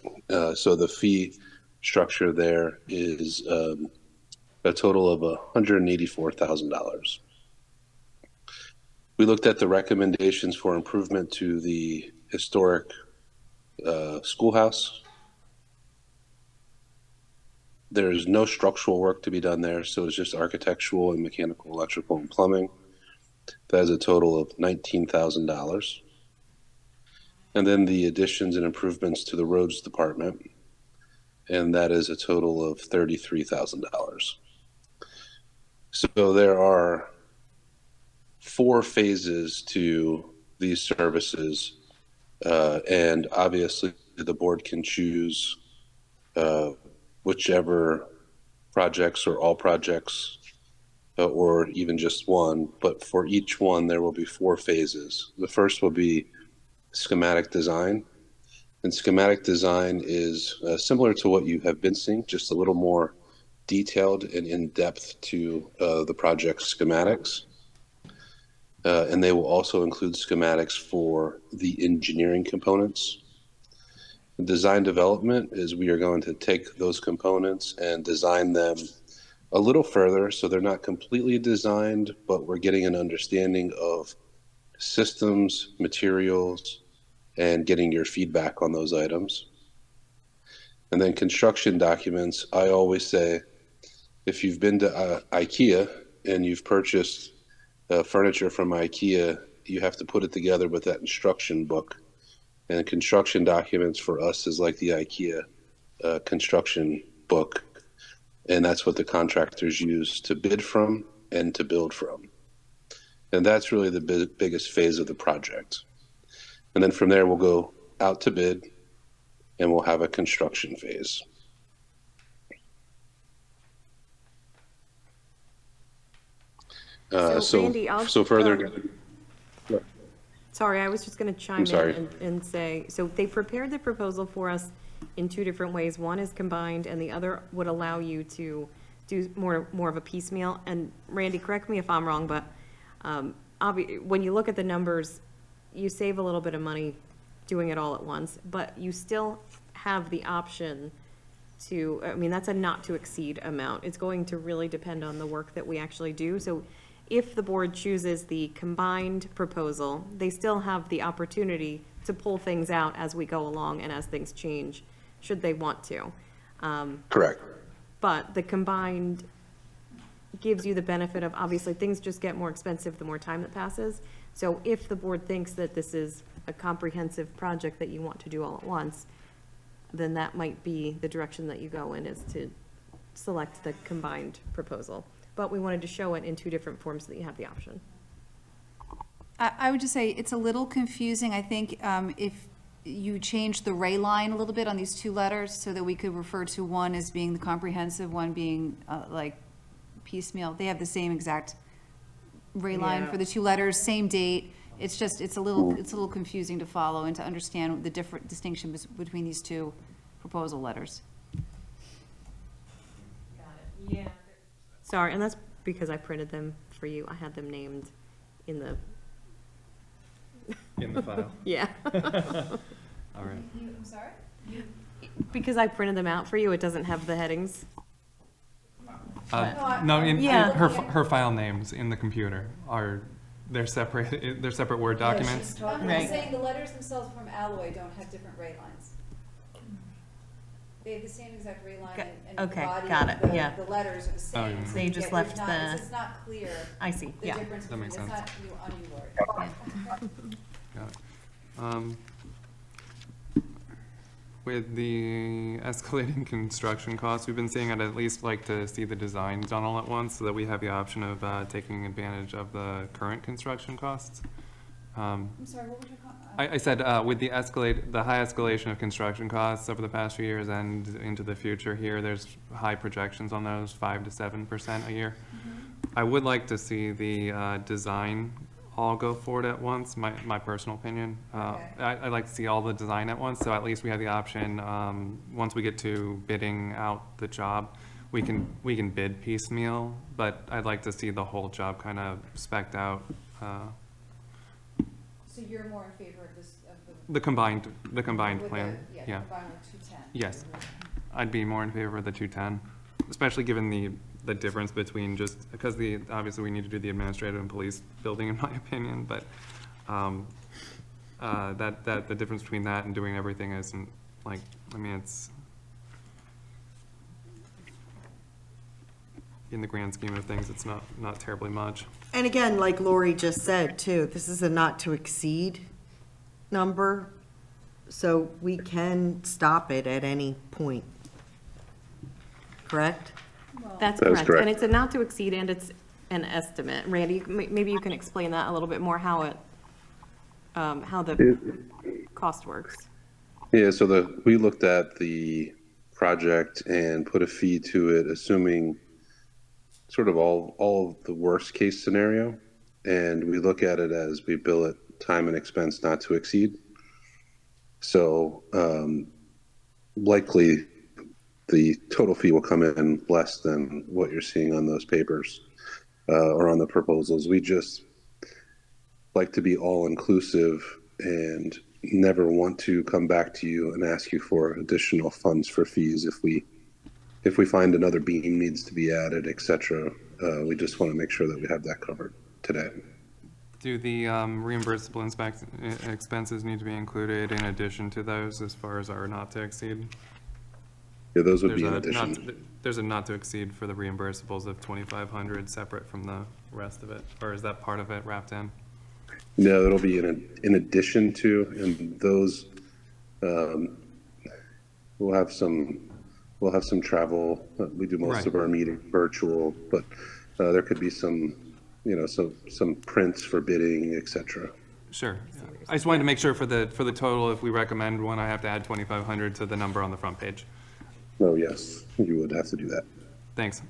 So the fee structure there is a total of $184,000. We looked at the recommendations for improvement to the historic schoolhouse. There's no structural work to be done there, so it's just architectural and mechanical, electrical, and plumbing. That is a total of $19,000. And then the additions and improvements to the roads department, and that is a total of $33,000. So there are 4 phases to these services. And obviously, the board can choose whichever projects or all projects, or even just one. But for each one, there will be 4 phases. The first will be schematic design. And schematic design is similar to what you have been seeing, just a little more detailed and in-depth to the project schematics. And they will also include schematics for the engineering components. Design development is we are going to take those components and design them a little further, so they're not completely designed, but we're getting an understanding of systems, materials, and getting your feedback on those items. And then construction documents, I always say, if you've been to IKEA and you've purchased furniture from IKEA, you have to put it together with that instruction book. And construction documents for us is like the IKEA construction book. And that's what the contractors use to bid from and to build from. And that's really the biggest phase of the project. And then from there, we'll go out to bid and we'll have a construction phase. So Randy, I'll- so further. Sorry, I was just going to chime sorry. in and say, so they prepared the proposal for us in 2 different ways. One is combined, and the other would allow you to do more of a piecemeal. And Randy, correct me if I'm wrong, but when you look at the numbers, you save a little bit of money doing it all at once, but you still have the option to, I mean, that's a not to exceed amount. It's going to really depend on the work that we actually do. So if the board chooses the combined proposal, they still have the opportunity to pull things out as we go along and as things change, should they want to. Correct. But the combined gives you the benefit of, obviously, things just get more expensive the more time that passes. So if the board thinks that this is a comprehensive project that you want to do all at once, then that might be the direction that you go in, is to select the combined proposal. But we wanted to show it in 2 different forms so that you have the option. I would just say it's a little confusing. I think if you change the ray line a little bit on these 2 letters so that we could refer to one as being the comprehensive, one being like piecemeal. They have the same exact ray line Yeah. for the 2 letters, same date. It's just, it's a little confusing to follow and to understand the different distinction between these 2 proposal letters. Yeah. Sorry, and that's because I printed them for you. I had them named in the, In the file. yeah. All right. I'm sorry? Because I printed them out for you, it doesn't have the headings. No, Yeah. her file names in the computer they're separate Word documents. I'm Right. saying the letters themselves from Alloy don't have different ray lines. They have the same exact ray line and the Okay, body got of it, yeah. the letters are the same. yeah. So They you just get- left there's not- the- It's not clear, I see, the yeah. difference That between, makes it's sense. not new on new word. Got it. With the escalating construction costs, we've been seeing, I'd at least like to see the design done all at once so that we have the option of taking advantage of the current construction costs. I'm sorry, what was your comment? I said with the high escalation of construction costs over the past few years and into the future here, there's high projections on those, 5 to 7% a year. I would like to see the design all go forward at once, my personal opinion. I'd like to see all the design at once, so at least we have the option, once we get to bidding out the job, we can bid piecemeal, but I'd like to see the whole job kind of spec'd out. So you're more in favor of this, of the. The combined with plan, the- yeah. combined with 210. Yes, I'd be more in favor of the 210, especially given the difference between just, because obviously we need to do the administrative and police building, in my opinion, but that the difference between that and doing everything isn't, like, I mean, it's, in the grand scheme of things, it's not terribly much. And again, like Lori just said too, this is a not to exceed number, so we can stop it at any point. Correct? That's That's correct. correct. And it's a not to exceed, and it's an estimate. Randy, maybe you can explain that a little bit more, how the cost works. Yeah, so we looked at the project and put a fee to it, assuming sort of all of the worst case scenario. And we look at it as we bill it time and expense not to exceed. So likely the total fee will come in less than what you're seeing on those papers or on the proposals. We just like to be all inclusive and never want to come back to you and ask you for additional funds for fees if we find another beam needs to be added, etc. We just want to make sure that we have that covered today. Do the reimbursable expenses need to be included in addition to those as far as our not to exceed? Yeah, those would be in addition. There's a not to exceed for the reimbursables of 2,500 separate from the rest of it, or is that part of it wrapped in? No, it'll be in addition to, and those we'll have some travel. We do most of our meeting virtual, but there could be some prints for bidding, etc. Sure. I just wanted to make sure for the total, if we recommend one, I have to add 2,500 to the number on the front page. Oh yes, you would have to do that. Thanks.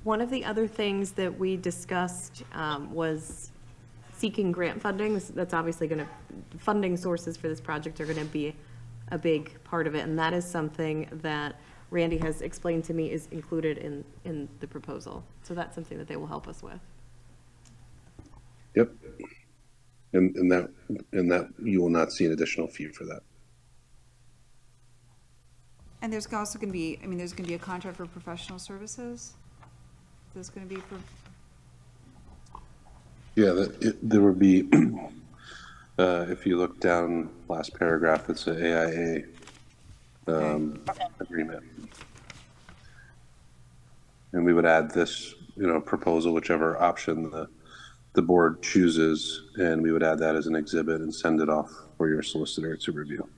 One of the other things that we discussed was seeking grant funding. That's obviously funding sources for this project are gonna be a big part of it, and that is something that Randy has explained to me is included in the proposal. So that's something that they will help us with. Yep. And that you will not see an additional fee for that. And there's also going to be, there's going to be a contract for professional services? There's going to be for... Yeah, there would be, if you look down last paragraph, it's an AIA agreement. And we would add this, proposal, whichever option the board chooses, and we would add that as an exhibit and send it off for your solicitor to review.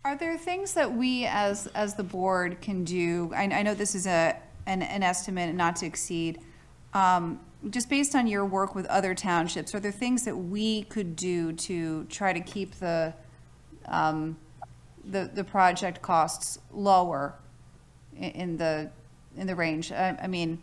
Are there things that we as the board can do? I know this is an estimate not to exceed. Just based on your work with other townships, are there things that we could do to try to keep the project costs lower in the range? I mean,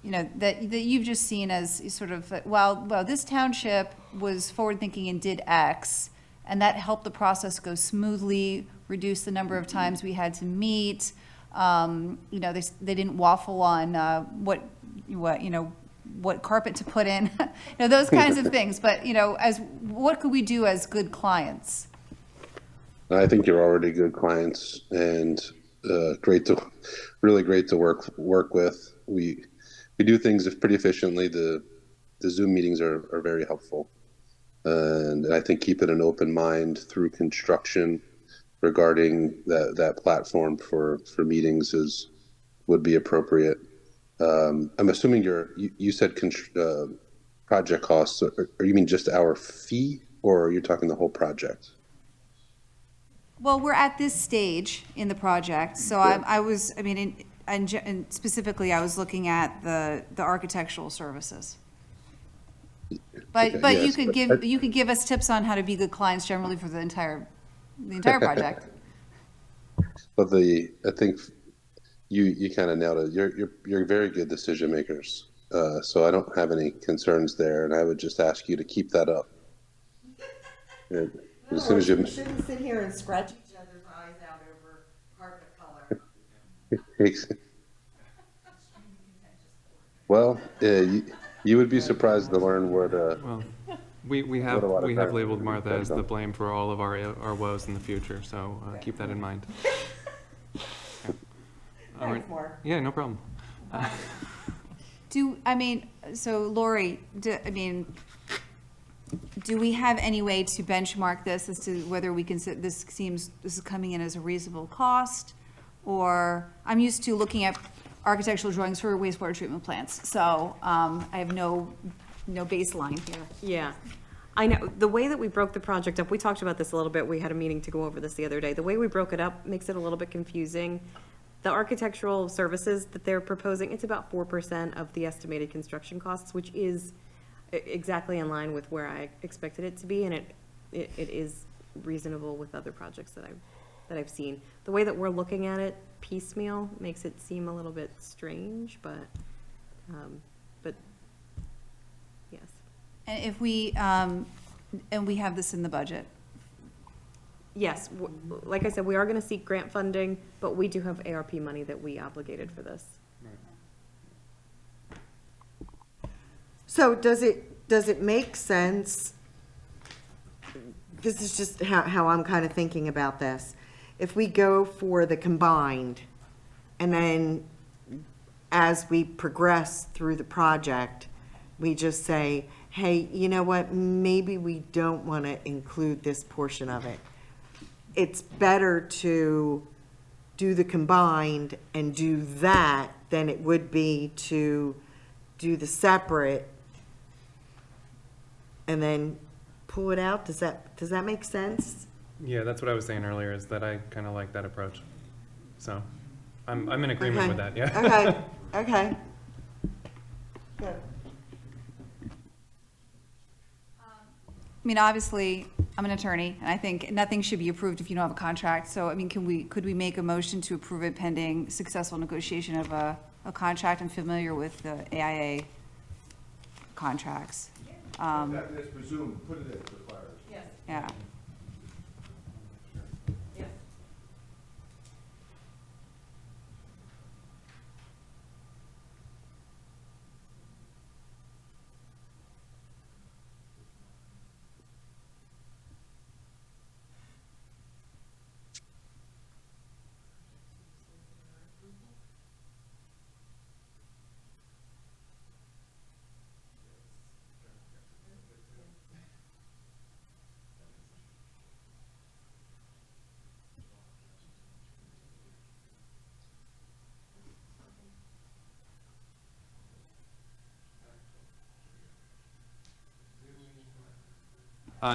that you've just seen as sort of, well, this township was forward-thinking and did X, and that helped the process go smoothly, reduce the number of times we had to meet. They didn't waffle on what carpet to put in, those kinds of things. But what could we do as good clients? I think you're already good clients and really great to work with. We do things pretty efficiently. The Zoom meetings are very helpful. And I think keeping an open mind through construction regarding that platform for meetings would be appropriate. I'm assuming you said project costs, or you mean just our fee, or are you talking the whole project? Well, we're at this stage in the project, so and specifically I was looking at the architectural services. But Okay, yes, you could give us tips on how to be good clients generally for the entire project. But I think you kind of nailed it. You're very good decision makers. So I don't have any concerns there, and I would just ask you to keep that up. And as soon as We shouldn't sit here and scratch each other's eyes out over carpet color. Well, you would be surprised to learn what. Well, we have labeled Martha as the blame for all of our woes in the future, so keep that in mind. Thanks, Mark. Yeah, no problem. So Lori, do we have any way to benchmark this as to whether we can, this is coming in as a reasonable cost? or, I'm used to looking at architectural drawings for wastewater treatment plants, so, I have no baseline here. Yeah, I know, the way that we broke the project up, we talked about this a little bit, we had a meeting to go over this the other day. The way we broke it up makes it a little bit confusing. The architectural services that they're proposing, it's about 4% of the estimated construction costs, which is exactly in line with where I expected it to be, and it is reasonable with other projects that I've seen. The way that we're looking at it piecemeal makes it seem a little bit strange, but yes. And if we, and we have this in the budget. Yes, like I said, we are gonna seek grant funding, but we do have ARP money that we obligated for this. So does it make sense? This is just how I'm kind of thinking about this. If we go for the combined, and then as we progress through the project, we just say, hey, you know what, maybe we don't want to include this portion of it. It's better to do the combined and do that than it would be to do the separate and then pull it out. Does that make sense? Yeah, that's what I was saying earlier, is that I kind of like that approach. So, I'm in agreement with that, yeah. Okay. Good. I mean, obviously, I'm an attorney, and I think nothing should be approved if you don't have a contract. So, I mean, could we make a motion to approve it pending successful negotiation of a contract? I'm familiar with the AIA contracts. That is presumed, put it as required. Yeah.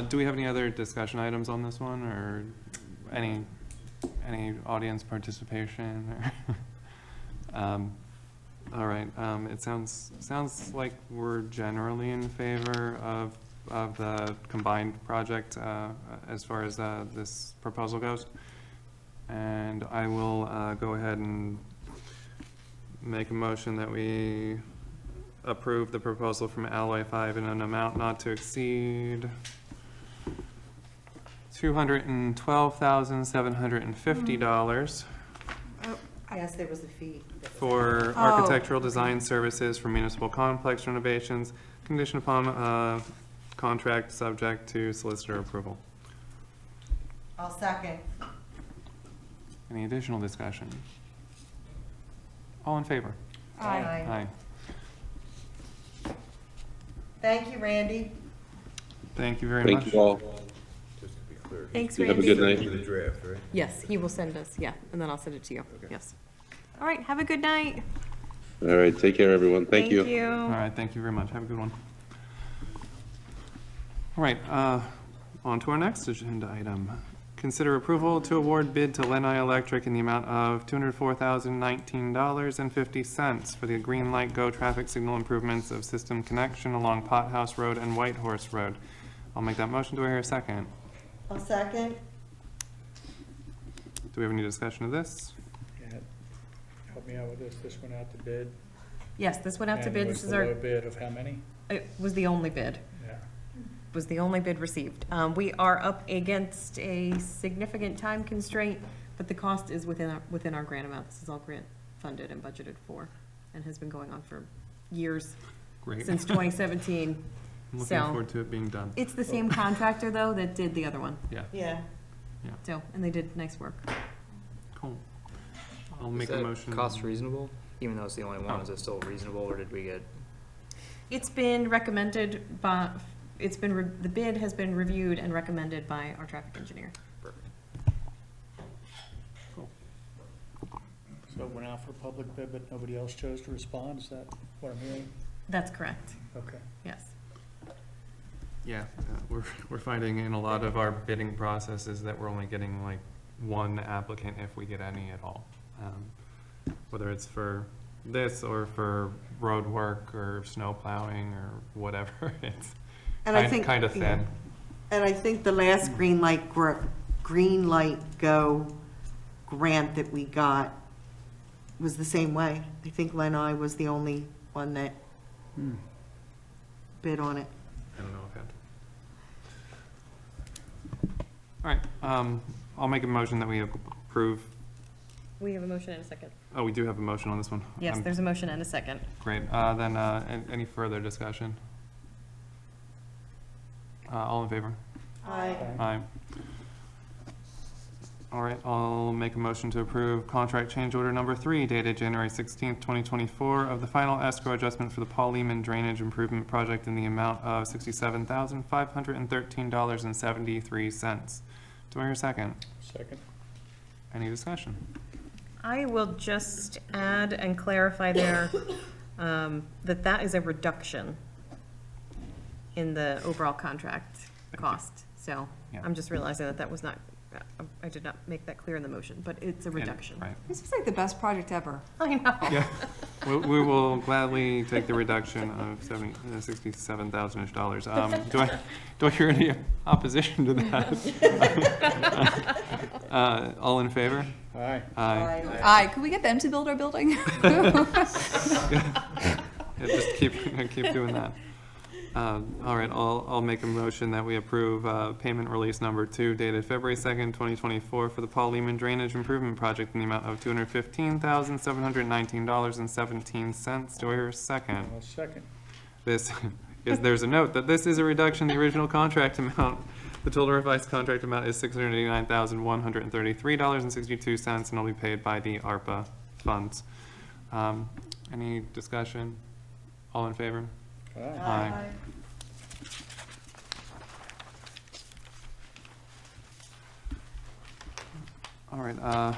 Do we have any other discussion items on this one, or any audience participation? All right, it sounds like we're generally in favor of the combined project as far as this proposal goes. And I will go ahead and make a motion that we approve the proposal from Alloy 5 in an amount not to exceed $212,750 Yes, there was a fee. for architectural design services for municipal complex renovations, conditioned upon contract subject to solicitor approval. I'll second. Any additional discussion? All in favor? Aye. Thank you, Randy. Thank you very much. Thank you all. Just to be clear. Thanks, Have a Randy. good night. The draft, right? Yes, he will send us, yeah, and then I'll send it to you, yes. All right, have a good night. All right, take care, everyone. Thank you. All right, thank you very much. Have a good one. All right, on to our next agenda item. Consider approval to award bid to Lenai Electric in the amount of $204,019.50 for the Green Light Go traffic signal improvements of system connection along Pothouse Road and White Horse Road. I'll make that motion. Do I hear a second? I'll second. Do we have any discussion of this? Yeah. Help me out with this. This went out to bid. Yes, this went out to And bid, was this is the our, low bid of how many? it was the only bid. Yeah. Was the only bid received. We are up against a significant time constraint, but the cost is within our grant amount. This is all grant funded and budgeted for, and has been going on for years, Great. since 2017. I'm looking So- forward to it being done. It's the same contractor, though, that did the other one, Yeah, Yeah. so, and they did nice work. cool. I'll make Is a that motion. cost reasonable? Even though it's the only one, Oh. is it still reasonable, or did we get? It's been recommended by, the bid has been reviewed and recommended by our traffic engineer. So it went out for public bid, but nobody else chose to respond, is that what I'm hearing? That's correct, Okay. yes. Yeah, we're finding in a lot of our bidding processes that we're only getting like one applicant if we get any at all. Whether it's for this or for road work or snow plowing or whatever, it's And I think, kind of yeah. thin. And I think the last Green Light Go grant that we got was the same way. I think Lenai was the only one that bid on it. I don't know if all right, I'll make a motion that we approve. We have a motion and a second. Oh, we do have a motion on this one. Yes, there's a motion and a second. Great. Any further discussion? All in favor? Aye. Aye. All right, I'll make a motion to approve contract change order number 3 dated January 16th, 2024 of the final escrow adjustment for the Paul Lehman Drainage Improvement Project in the amount of $67,513.73. Do I hear a second? Second. Any discussion? I will just add and clarify there that that is a reduction in the overall contract cost. So Yeah. I'm just realizing that that was not, I did not make that clear in the motion, but it's a reduction. Right. This is like the best project ever. I know. Yeah, we will gladly take the reduction of $67,000-ish. Do I hear any opposition to that? All in favor? Aye. Aye. Aye, could we get them to build our building? Yeah, just keep doing that. All right, I'll make a motion that we approve payment release number 2 dated February 2nd, 2024 for the Paul Lehman Drainage Improvement Project in the amount of $215,719.17. Do I hear a second? I'll second. There's a note that this is a reduction in the original contract amount. The total revised contract amount is $689,133.62 and will be paid by the ARPA funds. Any discussion? All in favor? Aye. All right, I'll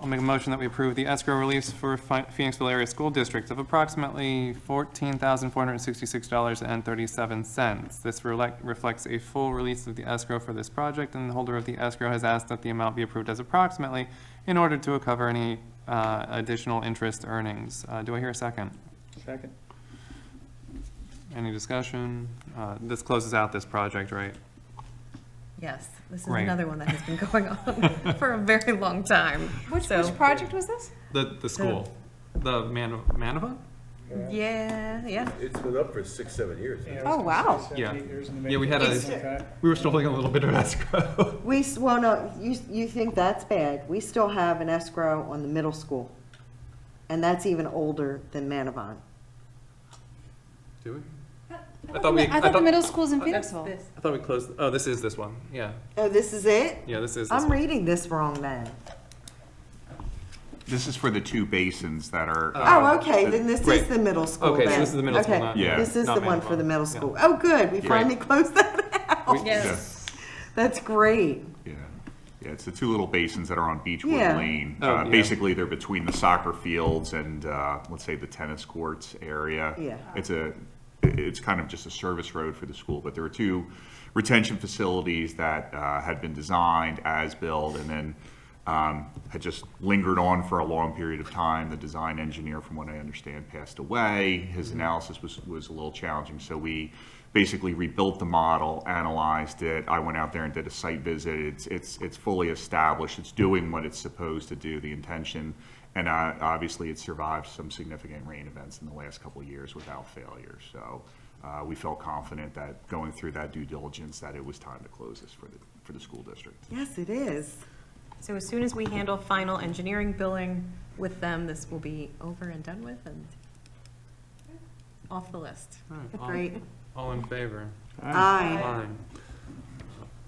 make a motion that we approve the escrow release for Phoenixville Area School District of approximately $14,466.37. This reflects a full release of the escrow for this project, and the holder of the escrow has asked that the amount be approved as approximately in order to cover any additional interest earnings. Do I hear a second? Second. Any discussion? This closes out this project, right? Yes, this is Great. another one that has been going on for a very long time. Which So- project was this? The school, the Manavon? Yeah. It's been up for 6-7 years. Oh, wow. Yeah. 8 years in the Yeah, we making. had Okay. we were still holding a little bit of escrow. Well, no, you think that's bad. We still have an escrow on the middle school. And that's even older than Manavon. Do we? I thought the middle school's in That's Phoenixville. this. I thought we closed, oh, this is this one, yeah. Oh, this is it? Yeah, this is this I'm one. reading this wrong then. This is for the 2 basins that are. Oh, okay, then this is Great. the middle school Okay, so then. this is the middle school, Okay, not- Yeah. This is not the one for the Manavon. middle Yeah. school. Oh, good, we Great. finally closed that out. Yes. That's great. Yeah, yeah, it's the 2 little basins that are on Beechwood Yeah. Lane. Oh, yeah. Basically, they're between the soccer fields and, let's say, the tennis courts area. Yeah. It's kind of just a service road for the school, but there are 2 retention facilities that had been designed as built and then had just lingered on for a long period of time. The design engineer, from what I understand, passed away. His analysis was a little challenging, so we basically rebuilt the model, analyzed it. I went out there and did a site visit. It's fully established. It's doing what it's supposed to do. The intention, and obviously it survived some significant rain events in the last couple of years without failure. So we felt confident that going through that due diligence, that it was time to close this for the school district. Yes, it is. So as soon as we handle final engineering billing with them, this will be over and done with and off the list. All right, Great. All in favor? Aye. Aye.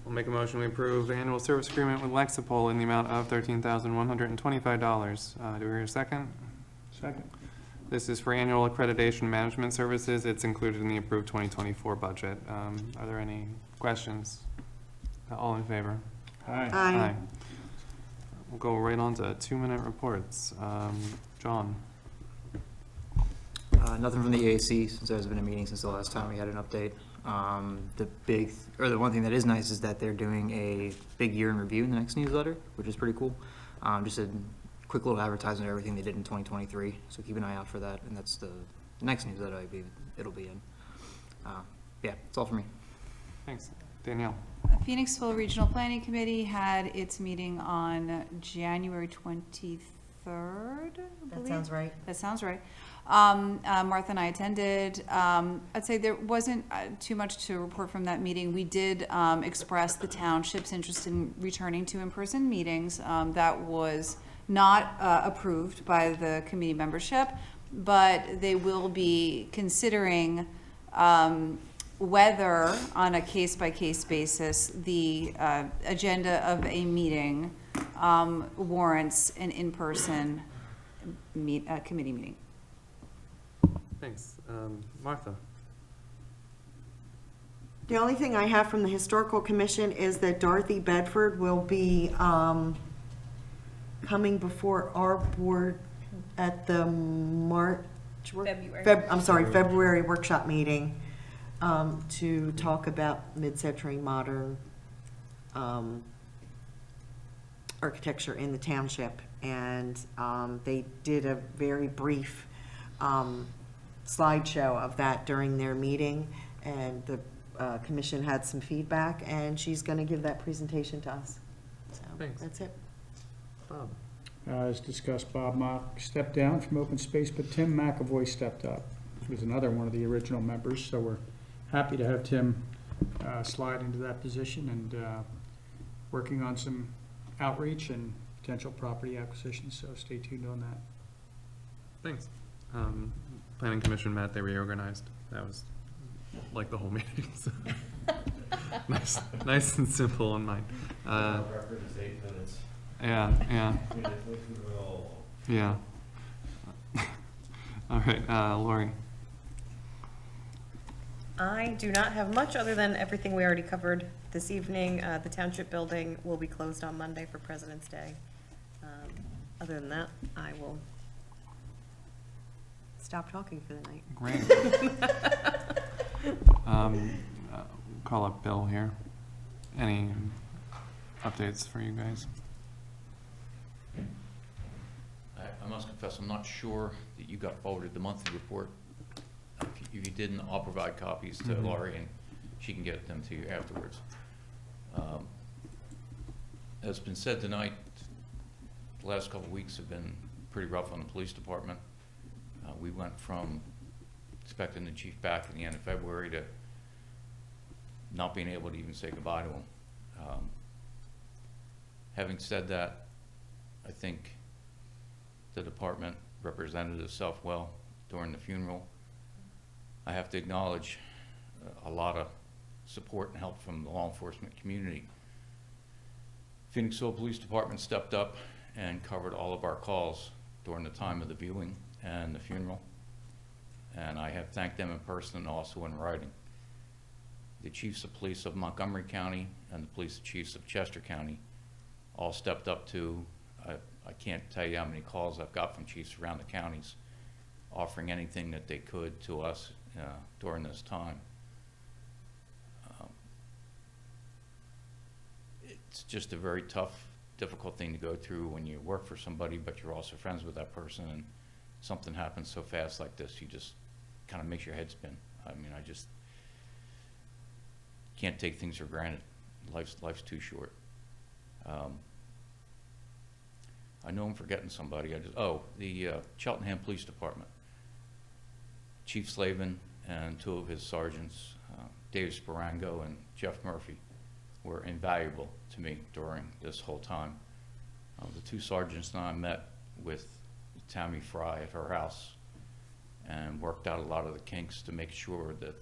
We'll make a motion, we approve annual service agreement with Lexipol in the amount of $13,125. Do we hear a second? Second. This is for annual accreditation management services. It's included in the approved 2024 budget. Are there any questions? All in favor? Aye. Aye. we'll go right on to 2-minute reports. John? Nothing from the EAC, since there's been a meeting since the last time we had an update. The one thing that is nice is that they're doing a big year in review in the next newsletter, which is pretty cool. Just a quick little advertisement of everything they did in 2023, so keep an eye out for that, and that's the next newsletter it'll be in. Yeah, that's all for me. Thanks. Danielle? Phoenixville Regional Planning Committee had its meeting on January 23rd, I That believe. sounds right. That sounds right. Martha and I attended. I'd say there wasn't too much to report from that meeting. We did express the township's interest in returning to in-person meetings. That was not approved by the committee membership, but they will be considering whether, on a case-by-case basis, the agenda of a meeting warrants an in-person committee meeting. Thanks. Martha? The only thing I have from the Historical Commission is that Dorothy Bedford will be coming before our board at the February workshop meeting to talk about mid-century modern architecture in the township. And they did a very brief slideshow of that during their meeting, and the commission had some feedback, and she's going to give that presentation to us. So Thanks. that's it. Bob? As discussed, Bob Mock stepped down from open space, but Tim McAvoy stepped up. He was another one of the original members, so we're happy to have Tim slide into that position and working on some outreach and potential property acquisitions, so stay tuned on that. Thanks. Planning Commission met, they reorganized. That was like the whole meeting. So. Nice and simple on mine. Yeah. All right, Lori. I do not have much other than everything we already covered this evening. The Township building will be closed on Monday for President's Day. Other than that, I will stop talking for the night. Great. Call up Bill here. Any updates for you guys? I must confess, I'm not sure that you got forwarded the monthly report. If you didn't, I'll provide copies to Laurie, and she can get them to you afterwards. As been said tonight, the last couple of weeks have been pretty rough on the police department. We went from expecting the chief back at the end of February to not being able to even say goodbye to him. Having said that, I think the department represented itself well during the funeral. I have to acknowledge a lot of support and help from the law enforcement community. Phoenixville Police Department stepped up and covered all of our calls during the time of the viewing and the funeral, and I have thanked them in person and also in writing. The chiefs of police of Montgomery County and the police chiefs of Chester County all stepped up to, I can't tell you how many calls I've got from chiefs around the counties offering anything that they could to us during this time. It's just a very tough, difficult thing to go through when you work for somebody, but you're also friends with that person, and something happens so fast like this, you just kind of makes your head spin. I mean, I just can't take things for granted. Life's too short. I know I'm forgetting somebody. The Cheltenham Police Department. Chief Slavin and two of his sergeants, Dave Sparango and Jeff Murphy, were invaluable to me during this whole time. The two sergeants and I met with Tammy Fry at her house and worked out a lot of the kinks to make sure that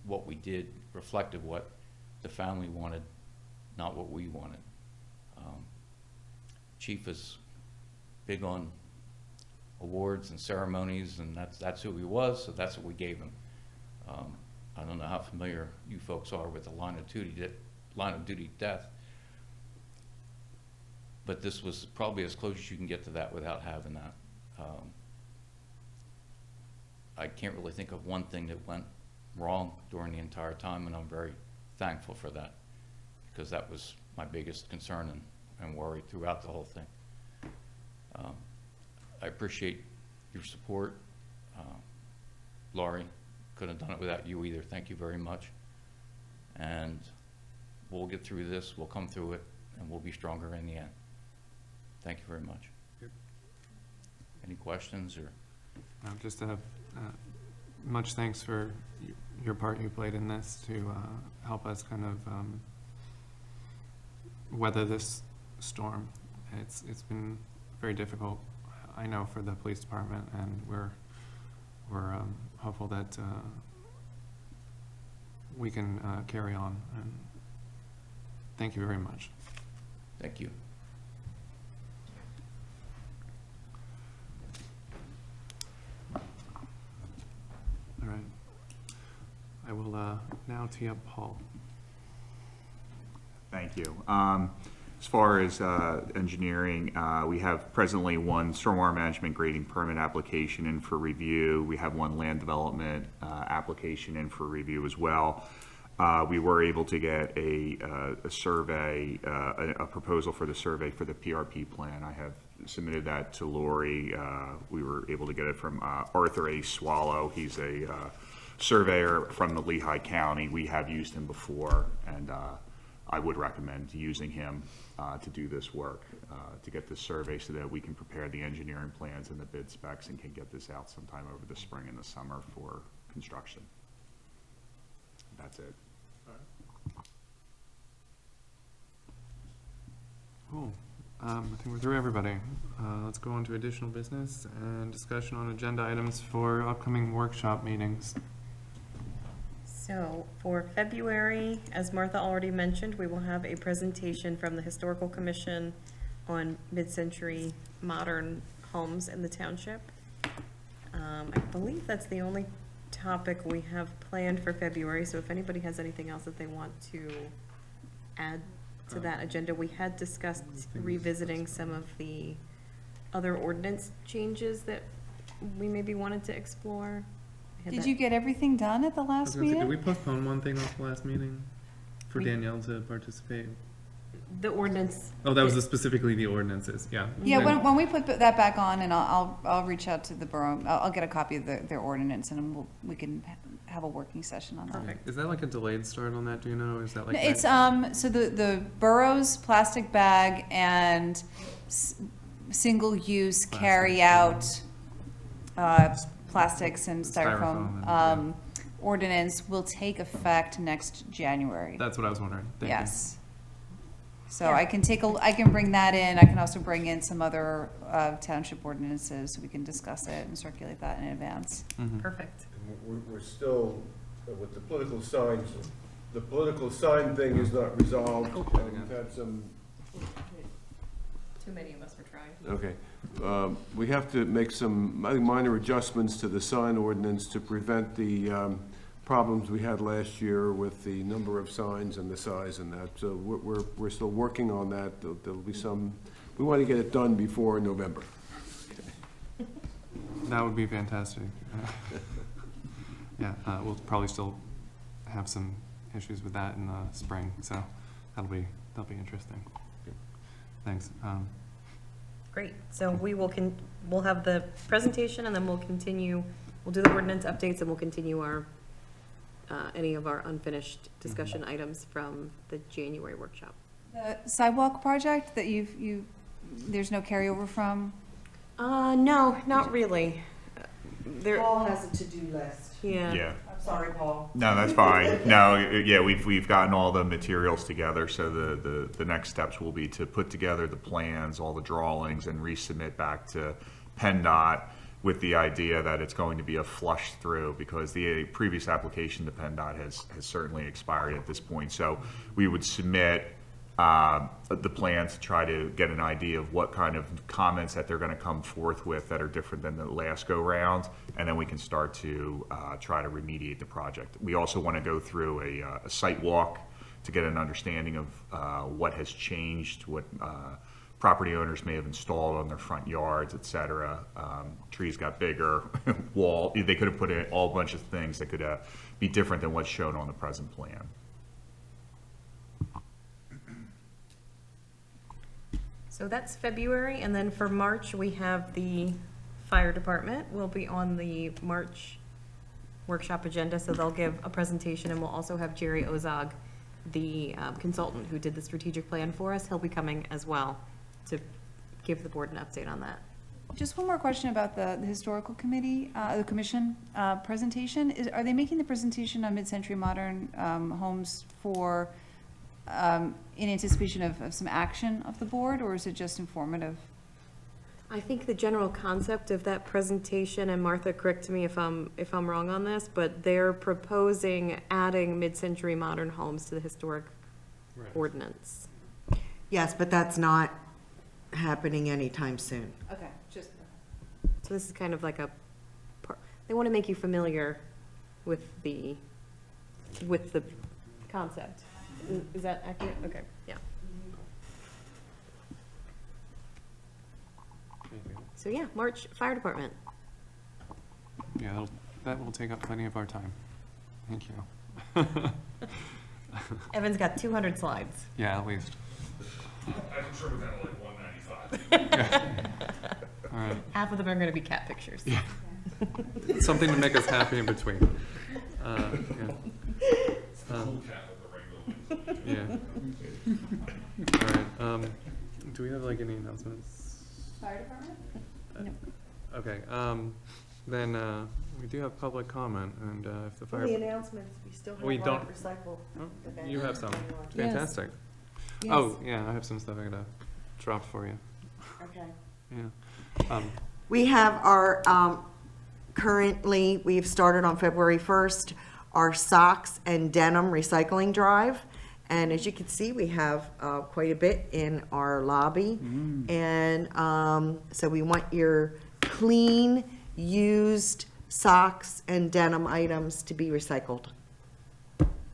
what we did reflected what the family wanted, not what we wanted. Chief is big on awards and ceremonies, and that's who he was, so that's what we gave him. I don't know how familiar you folks are with the line of duty death. but this was probably as close as you can get to that without having that. I can't really think of one thing that went wrong during the entire time, and I'm very thankful for that, because that was my biggest concern and worry throughout the whole thing. I appreciate your support. Laurie, couldn't have done it without you either. Thank you very much. And we'll get through this, we'll come through it, and we'll be stronger in the end. Thank you very much. Yep. Any questions or? Just much thanks for your part you played in this to help us kind of weather this storm. It's been very difficult, I know, for the police department, and we're hopeful that we can carry on. And thank you very much. Thank you. All right. I will now tee up Paul. Thank you. As far as engineering, we have presently one stormwater management grading permit application in for review. We have one land development application in for review as well. We were able to get a survey, a proposal for the survey for the PRP plan. I have submitted that to Lori. We were able to get it from Arthur A. Swallow. He's a surveyor from the Lehigh County. We have used him before, and I would recommend using him to do this work, to get this survey so that we can prepare the engineering plans and the bid specs and can get this out sometime over the spring and the summer for construction. That's it. Cool. I think we're through everybody. Let's go on to additional business and discussion on agenda items for upcoming workshop meetings. So for February, as Martha already mentioned, we will have a presentation from the Historical Commission on mid-century modern homes in the township. I believe that's the only topic we have planned for February, so if anybody has anything else that they want to add to that agenda, we had discussed revisiting some of the other ordinance changes that we maybe wanted to explore. Did you get everything done at the I was last gonna say, did meeting? we postpone one thing off the last meeting for Danielle to participate? The ordinance. Oh, that was specifically the ordinances, yeah. Yeah, Okay. when we put that back on, and I'll reach out to the borough, I'll get a copy of their ordinance, and we can have a working session on that. Perfect. Is that like a delayed start on that, do you know, or is that like? No, it's, so the borough's plastic bag and single-use Plastic, carry-out, plastics and Styrofoam styrofoam, and, ordinance will take effect next January. That's what I was wondering. Thank you. Yes. So I can bring that in. I can also bring in some other township ordinances, so we can discuss it and circulate that in advance. Mhm. Perfect. We're still, with the political signs, the political sign thing is not resolved. We've had some. Too many of us were trying. Okay. We have to make some, I think, minor adjustments to the sign ordinance to prevent the problems we had last year with the number of signs and the size and that. So we're still working on that. There'll be some, we want to get it done before November. That would be fantastic. Yeah, we'll probably still have some issues with that in the spring, so that'll be interesting. Thanks. Great. So we'll have the presentation, and then we'll do the ordinance updates, and we'll continue our, any of our unfinished discussion items from the January workshop. The sidewalk project that there's no carryover from? No, not really. Paul has a to-do list. Yeah. I'm sorry, Paul. No, that's fine. No, yeah, we've gotten all the materials together, so the next steps will be to put together the plans, all the drawings, and resubmit back to PennDOT with the idea that it's going to be a flush through, because the previous application to PennDOT has certainly expired at this point. So we would submit the plan to try to get an idea of what kind of comments that they're going to come forth with that are different than the last go round, and then we can start to try to remediate the project. We also want to go through a site walk to get an understanding of what has changed, what property owners may have installed on their front yards, et cetera. Trees got bigger, they could have put in all bunch of things that could be different than what's shown on the present plan. So that's February, and then for March, we have the fire department will be on the March workshop agenda, so they'll give a presentation, and we'll also have Jerry Ozog, the consultant who did the strategic plan for us. He'll be coming as well to give the board an update on that. Just one more question about the historical committee, the commission presentation. Are they making the presentation on mid-century modern homes for, in anticipation of some action of the board, or is it just informative? I think the general concept of that presentation, and Martha, correct me if I'm wrong on this, but they're proposing adding mid-century modern homes to the historic ordinance. Yes, but that's not happening anytime soon. Okay, just. So this is kind of like they want to make you familiar with the concept. Is that accurate? Okay, yeah. So yeah, March Fire Department. Yeah, that will take up plenty of our time. Thank you. Evan's got 200 slides. Yeah, at least. I'm sure we've had like 195. All right. Half of them are going to be cat pictures. Yeah. Something to make us happy in between. Yeah. Yeah. All right. Do we have like any announcements? Fire department? Okay. Then we do have public comment, and if the fire. The announcements, we still have We one don't- recycle. Oh, you have some. Yes. Fantastic. Yes. Oh, yeah, I have some stuff I gotta drop for you. Okay. Yeah. We have our, currently, we've started on February 1st, our socks and denim recycling drive. And as you can see, we have quite a bit in our lobby. And so we want your clean, used socks and denim items to be recycled.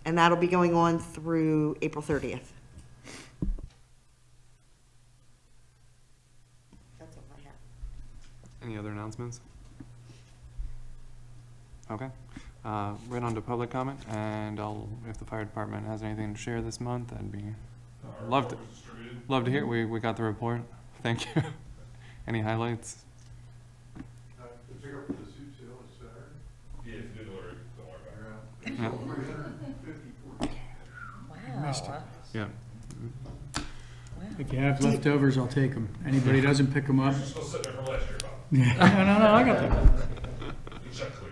And that'll be going on through April 30th. That's all I have. Any other announcements? Okay. Right on to public comment, and if the fire department has anything to share this month, I'd be, love to hear. We got the report. Thank you. Any highlights? Pick up the soup sale is Saturday. Yeah, if you did order, don't worry about it. Yeah. Missed it. Yeah. If you have leftovers, I'll take them. Anybody doesn't pick them up? Still sitting there from last year, Bob. No, I got them. You check clear.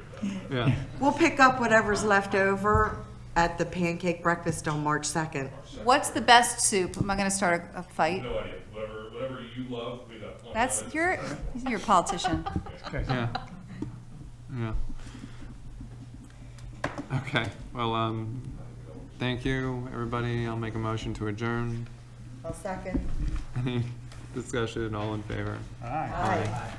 Yeah. We'll pick up whatever's left over at the pancake breakfast on March 2nd. What's the best soup? Am I gonna start a fight? No idea. Whatever you love, we got. That's, you're a politician. Yeah. Yeah. Okay. Well, thank you, everybody. I'll make a motion to adjourn. I'll second. Any discussion? All in favor? Aye. Aye.